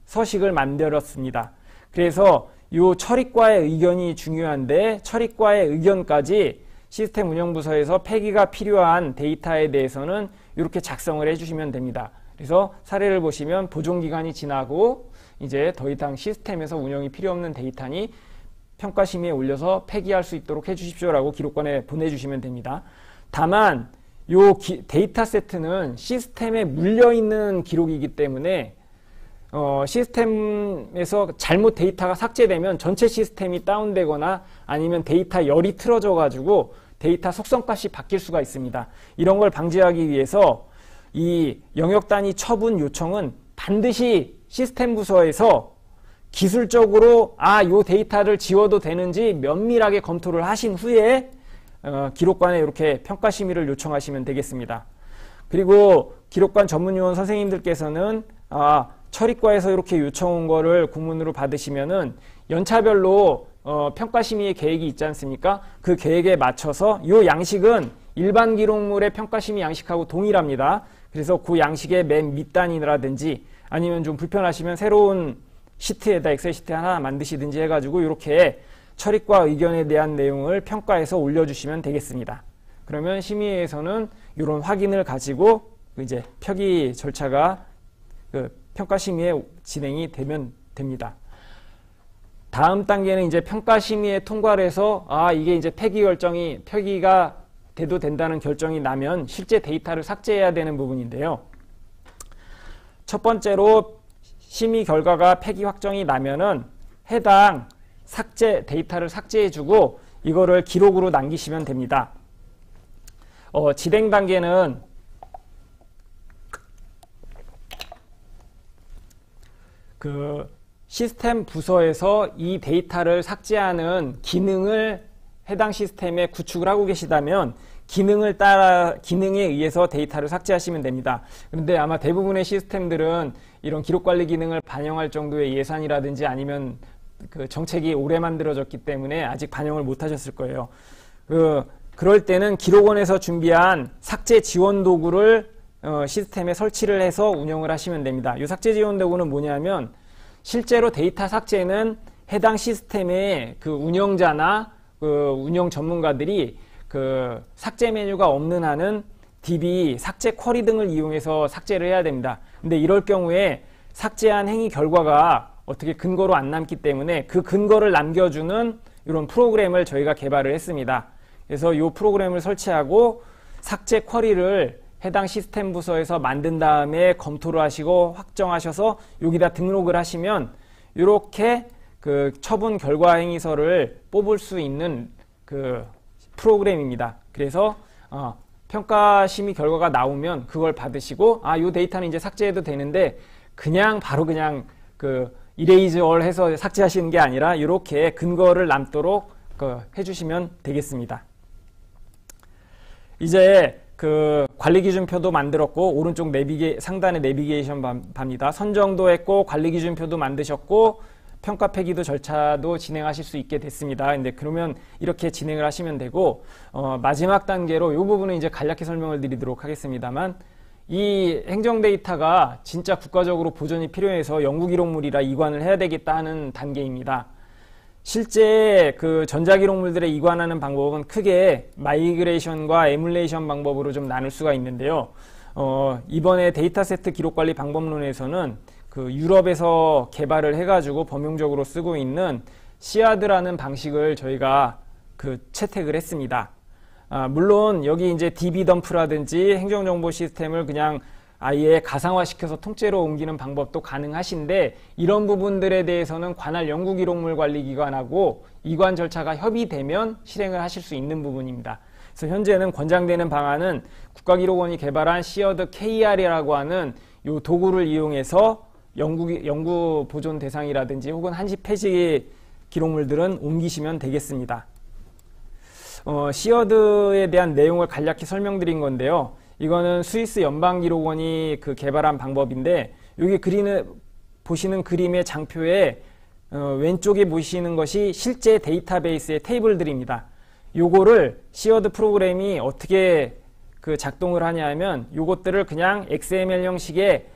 서식을 만들었습니다. 그래서 이 처리과의 의견이 중요한데, 처리과의 의견까지 시스템 운영부서에서 폐기가 필요한 데이터에 대해서는 이렇게 작성을 해주시면 됩니다. 그래서 사례를 보시면 보존 기간이 지나고 이제 더 이상 시스템에서 운영이 필요 없는 데이터니 평가 심의에 올려서 폐기할 수 있도록 해주십시오라고 기록관에 보내주시면 됩니다. 다만 이 데이터 세트는 시스템에 물려있는 기록이기 때문에 시스템에서 잘못 데이터가 삭제되면 전체 시스템이 다운되거나 아니면 데이터 열이 틀어져 가지고 데이터 속성값이 바뀔 수가 있습니다. 이런 걸 방지하기 위해서 이 영역 단위 처분 요청은 반드시 시스템 부서에서 기술적으로 요 데이터를 지워도 되는지 면밀하게 검토를 하신 후에 기록관에 이렇게 평가 심의를 요청하시면 되겠습니다. 그리고 기록관 전문요원 선생님들께서는 처리과에서 이렇게 요청 온 거를 공문으로 받으시면은 연차별로 평가 심의의 계획이 있지 않습니까? 그 계획에 맞춰서 이 양식은 일반 기록물의 평가 심의 양식하고 동일합니다. 그래서 그 양식의 맨 밑단이라든지 아니면 좀 불편하시면 새로운 시트에다 엑셀 시트 하나 만드시든지 해가지고 이렇게 처리과 의견에 대한 내용을 평가해서 올려주시면 되겠습니다. 그러면 심의회에서는 이런 확인을 가지고 이제 표기 절차가 평가 심의에 진행이 되면 됩니다. 다음 단계는 이제 평가 심의에 통과를 해서 이게 이제 폐기가 돼도 된다는 결정이 나면 실제 데이터를 삭제해야 되는 부분인데요. 첫 번째로 심의 결과가 폐기 확정이 나면은 해당 데이터를 삭제해주고 이거를 기록으로 남기시면 됩니다. 진행 단계는 그 시스템 부서에서 이 데이터를 삭제하는 기능을 해당 시스템에 구축을 하고 계시다면 기능에 의해서 데이터를 삭제하시면 됩니다. 그런데 아마 대부분의 시스템들은 이런 기록관리 기능을 반영할 정도의 예산이라든지 아니면 그 정책이 오래 만들어졌기 때문에 아직 반영을 못 하셨을 거예요. 그럴 때는 기록원에서 준비한 삭제 지원 도구를 시스템에 설치를 해서 운영을 하시면 됩니다. 이 삭제 지원 도구는 뭐냐면 실제로 데이터 삭제는 해당 시스템의 그 운영자나 그 운영 전문가들이 그 삭제 메뉴가 없는 한은 DB, 삭제 쿼리 등을 이용해서 삭제를 해야 됩니다. 근데 이럴 경우에 삭제한 행위 결과가 어떻게 근거로 안 남기 때문에 그 근거를 남겨주는 이런 프로그램을 저희가 개발을 했습니다. 그래서 이 프로그램을 설치하고 삭제 쿼리를 해당 시스템 부서에서 만든 다음에 검토를 하시고 확정하셔서 여기다 등록을 하시면 이렇게 그 처분 결과 행위서를 뽑을 수 있는 그 프로그램입니다. 그래서 평가 심의 결과가 나오면 그걸 받으시고 요 데이터는 이제 삭제해도 되는데 그냥 바로 그냥 그 이레이즈 얼 해서 삭제하시는 게 아니라 이렇게 근거를 남도록 해주시면 되겠습니다. 이제 그 관리기준표도 만들었고 오른쪽 상단에 내비게이션 바입니다. 선정도 했고 관리기준표도 만드셨고 평가 폐기도 절차도 진행하실 수 있게 됐습니다. 근데 그러면 이렇게 진행을 하시면 되고 마지막 단계로 이 부분은 이제 간략히 설명을 드리도록 하겠습니다만 이 행정 데이터가 진짜 국가적으로 보존이 필요해서 연구기록물이라 이관을 해야 되겠다 하는 단계입니다. 실제 그 전자기록물들에 이관하는 방법은 크게 마이그레이션과 에뮬레이션 방법으로 좀 나눌 수가 있는데요. 이번에 데이터세트 기록관리 방법론에서는 그 유럽에서 개발을 해가지고 범용적으로 쓰고 있는 시아드라는 방식을 저희가 그 채택을 했습니다. 물론 여기 이제 DB덤프라든지 행정정보 시스템을 그냥 아예 가상화시켜서 통째로 옮기는 방법도 가능하신데 이런 부분들에 대해서는 관할 연구기록물관리기관하고 이관 절차가 협의되면 실행을 하실 수 있는 부분입니다. 그래서 현재는 권장되는 방안은 국가기록원이 개발한 시어드 KR이라고 하는 이 도구를 이용해서 연구 보존 대상이라든지 혹은 한시 폐지 기록물들은 옮기시면 되겠습니다. 시어드에 대한 내용을 간략히 설명드린 건데요. 이거는 스위스 연방기록원이 그 개발한 방법인데 여기 보시는 그림의 장표에 왼쪽에 보시는 것이 실제 데이터베이스의 테이블들입니다. 요거를 시어드 프로그램이 어떻게 그 작동을 하냐면 요것들을 그냥 XML 형식의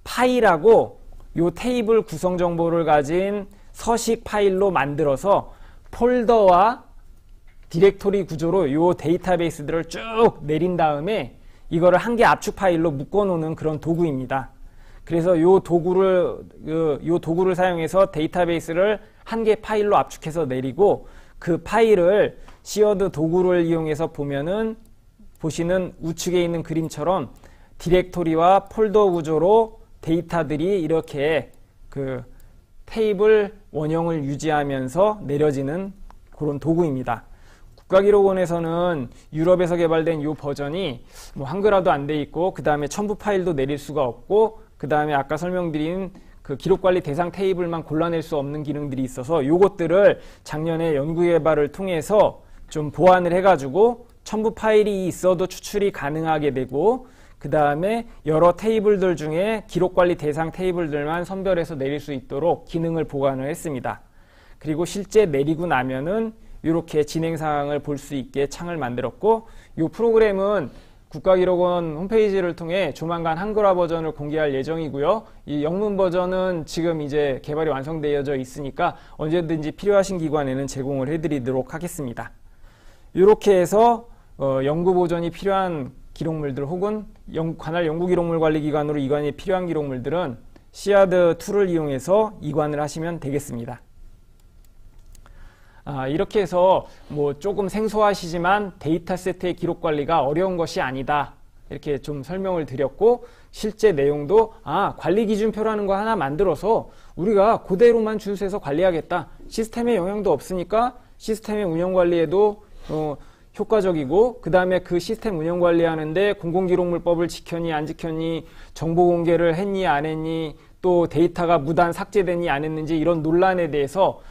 파일하고 요 테이블 구성 정보를 가진 서식 파일로 만들어서 폴더와 디렉토리 구조로 요 데이터베이스들을 쭉 내린 다음에 이거를 한 개 압축 파일로 묶어 놓는 그런 도구입니다. 그래서 요 도구를 사용해서 데이터베이스를 한 개 파일로 압축해서 내리고 그 파일을 시어드 도구를 이용해서 보시는 우측에 있는 그림처럼 디렉토리와 폴더 구조로 데이터들이 이렇게 그 테이블 원형을 유지하면서 내려지는 그런 도구입니다. 국가기록원에서는 유럽에서 개발된 이 버전이 뭐 한글화도 안 돼 있고 그 다음에 첨부 파일도 내릴 수가 없고 그 다음에 아까 설명드린 그 기록관리 대상 테이블만 골라낼 수 없는 기능들이 있어서 요것들을 작년에 연구개발을 통해서 좀 보완을 해가지고 첨부 파일이 있어도 추출이 가능하게 되고 그 다음에 여러 테이블들 중에 기록관리 대상 테이블들만 선별해서 내릴 수 있도록 기능을 보완을 했습니다. 그리고 실제 내리고 나면은 이렇게 진행 사항을 볼 수 있게 창을 만들었고 이 프로그램은 국가기록원 홈페이지를 통해 조만간 한글화 버전을 공개할 예정이고요. 이 영문 버전은 지금 이제 개발이 완성되어져 있으니까 언제든지 필요하신 기관에는 제공을 해드리도록 하겠습니다. 이렇게 해서 연구 보존이 필요한 기록물들 혹은 관할 연구기록물관리기관으로 이관이 필요한 기록물들은 시아드 툴을 이용해서 이관을 하시면 되겠습니다. 이렇게 해서 뭐 조금 생소하시지만 데이터세트의 기록관리가 어려운 것이 아니다 이렇게 좀 설명을 드렸고 실제 내용도 관리기준표라는 거 하나 만들어서 우리가 그대로만 준수해서 관리하겠다. 시스템에 영향도 없으니까 시스템의 운영관리에도 효과적이고 그 다음에 그 시스템 운영관리하는데 공공기록물법을 지켰니 안 지켰니 정보 공개를 했니 안 했니 또 데이터가 무단 삭제됐니 안 했는지 이런 논란에 대해서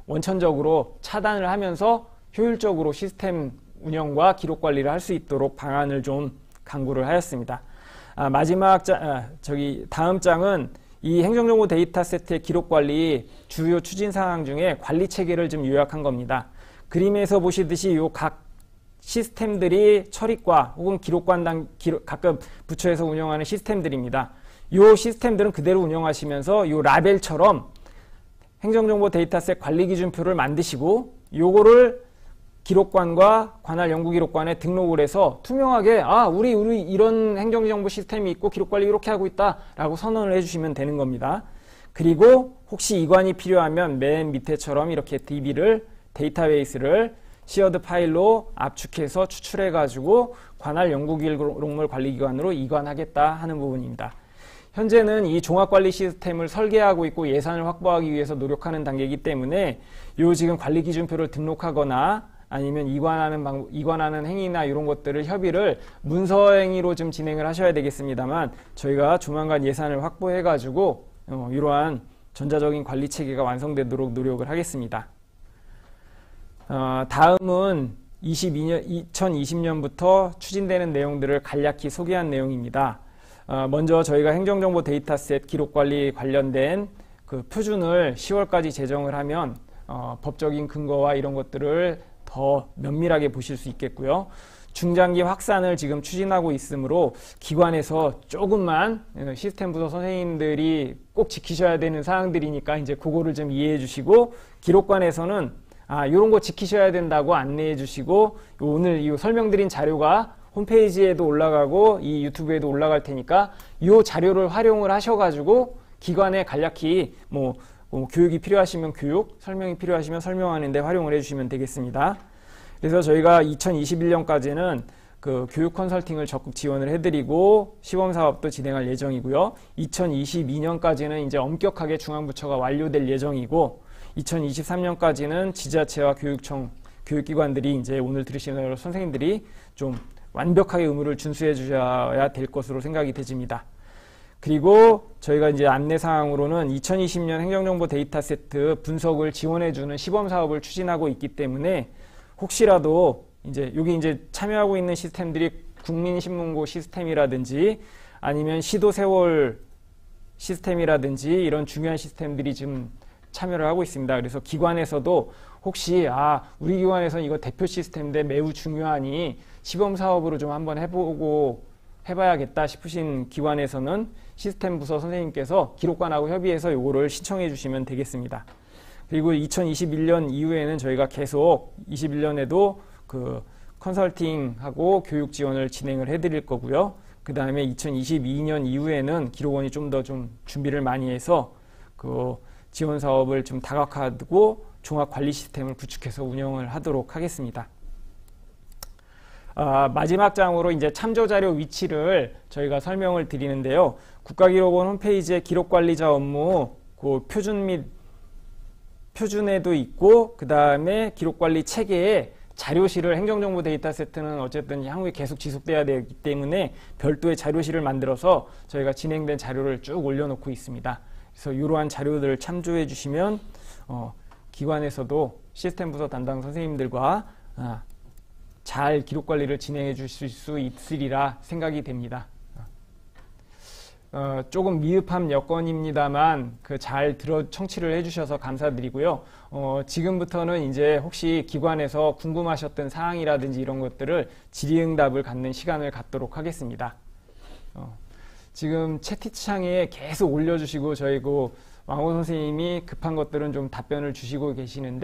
원천적으로 차단을 하면서 효율적으로 시스템 운영과 기록 관리를 할 수 있도록 방안을 좀 강구를 하였습니다. 다음 장은 이 행정정보 데이터 세트의 기록 관리 주요 추진 사항 중에 관리 체계를 좀 요약한 겁니다. 그림에서 보시듯이 요 각 시스템들이 처리과 혹은 기록관 각급 부처에서 운영하는 시스템들입니다. 요 시스템들은 그대로 운영하시면서 요 라벨처럼 행정정보 데이터셋 관리기준표를 만드시고 요거를 기록관과 관할 연구기록관에 등록을 해서 투명하게 우리 이런 행정정보 시스템이 있고 기록관리 이렇게 하고 있다 라고 선언을 해주시면 되는 겁니다. 그리고 혹시 이관이 필요하면 맨 밑에처럼 이렇게 DB를 데이터베이스를 시어드 파일로 압축해서 추출해가지고 관할 연구기록물 관리기관으로 이관하겠다 하는 부분입니다. 현재는 이 종합관리 시스템을 설계하고 있고 예산을 확보하기 위해서 노력하는 단계이기 때문에 요 지금 관리기준표를 등록하거나 아니면 이관하는 행위나 이런 것들을 협의를 문서행위로 좀 진행을 하셔야 되겠습니다만 저희가 조만간 예산을 확보해가지고 이러한 전자적인 관리 체계가 완성되도록 노력을 하겠습니다. 다음은 2020년부터 추진되는 내용들을 간략히 소개한 내용입니다. 먼저 저희가 행정정보 데이터셋 기록관리 관련된 그 표준을 10월까지 제정을 하면 법적인 근거와 이런 것들을 더 면밀하게 보실 수 있겠고요. 중장기 확산을 지금 추진하고 있으므로 기관에서 조금만 시스템 부서 선생님들이 꼭 지키셔야 되는 사항들이니까 이제 그거를 좀 이해해 주시고 기록관에서는 이런 거 지키셔야 된다고 안내해 주시고 오늘 이 설명드린 자료가 홈페이지에도 올라가고 이 유튜브에도 올라갈 테니까 이 자료를 활용을 하셔가지고 기관에 간략히 교육이 필요하시면 교육, 설명이 필요하시면 설명하는데 활용을 해주시면 되겠습니다. 그래서 저희가 2021년까지는 그 교육 컨설팅을 적극 지원을 해드리고 시범 사업도 진행할 예정이고요. 2022년까지는 이제 엄격하게 중앙부처가 완료될 예정이고 2023년까지는 지자체와 교육기관들이 이제 오늘 들으시는 선생님들이 좀 완벽하게 의무를 준수해 주셔야 될 것으로 생각이 되집니다. 그리고 저희가 이제 안내사항으로는 2020년 행정정보 데이터 세트 분석을 지원해주는 시범사업을 추진하고 있기 때문에 혹시라도 여기 이제 참여하고 있는 시스템들이 국민신문고 시스템이라든지 아니면 시도세월 시스템이라든지 이런 중요한 시스템들이 지금 참여를 하고 있습니다. 그래서 기관에서도 혹시 우리 기관에서는 이거 대표 시스템인데 매우 중요하니 시범사업으로 좀 한번 해봐야겠다 싶으신 기관에서는 시스템 부서 선생님께서 기록관하고 협의해서 이거를 신청해 주시면 되겠습니다. 그리고 2021년 이후에는 저희가 계속 21년에도 그 컨설팅하고 교육 지원을 진행을 해드릴 거고요. 그 다음에 2022년 이후에는 기록원이 좀 더 좀 준비를 많이 해서 그 지원 사업을 좀 다각화하고 종합 관리 시스템을 구축해서 운영을 하도록 하겠습니다. 마지막 장으로 이제 참조 자료 위치를 저희가 설명을 드리는데요. 국가기록원 홈페이지에 기록관리자 업무 그 표준에도 있고 그 다음에 기록관리 체계에 자료실을 행정정보 데이터 세트는 어쨌든 향후에 계속 지속돼야 되기 때문에 별도의 자료실을 만들어서 저희가 진행된 자료를 쭉 올려놓고 있습니다. 그래서 이러한 자료들을 참조해 주시면 기관에서도 시스템 부서 담당 선생님들과 잘 기록관리를 진행해 주실 수 있으리라 생각이 됩니다. 조금 미흡한 여건입니다만 잘 청취를 해주셔서 감사드리고요. 지금부터는 이제 혹시 기관에서 궁금하셨던 사항이라든지 이런 것들을 질의응답을 갖는 시간을 갖도록 하겠습니다. 지금 채팅창에 계속 올려주시고 저희 왕호 선생님이 급한 것들은 좀 답변을 주시고 계시는데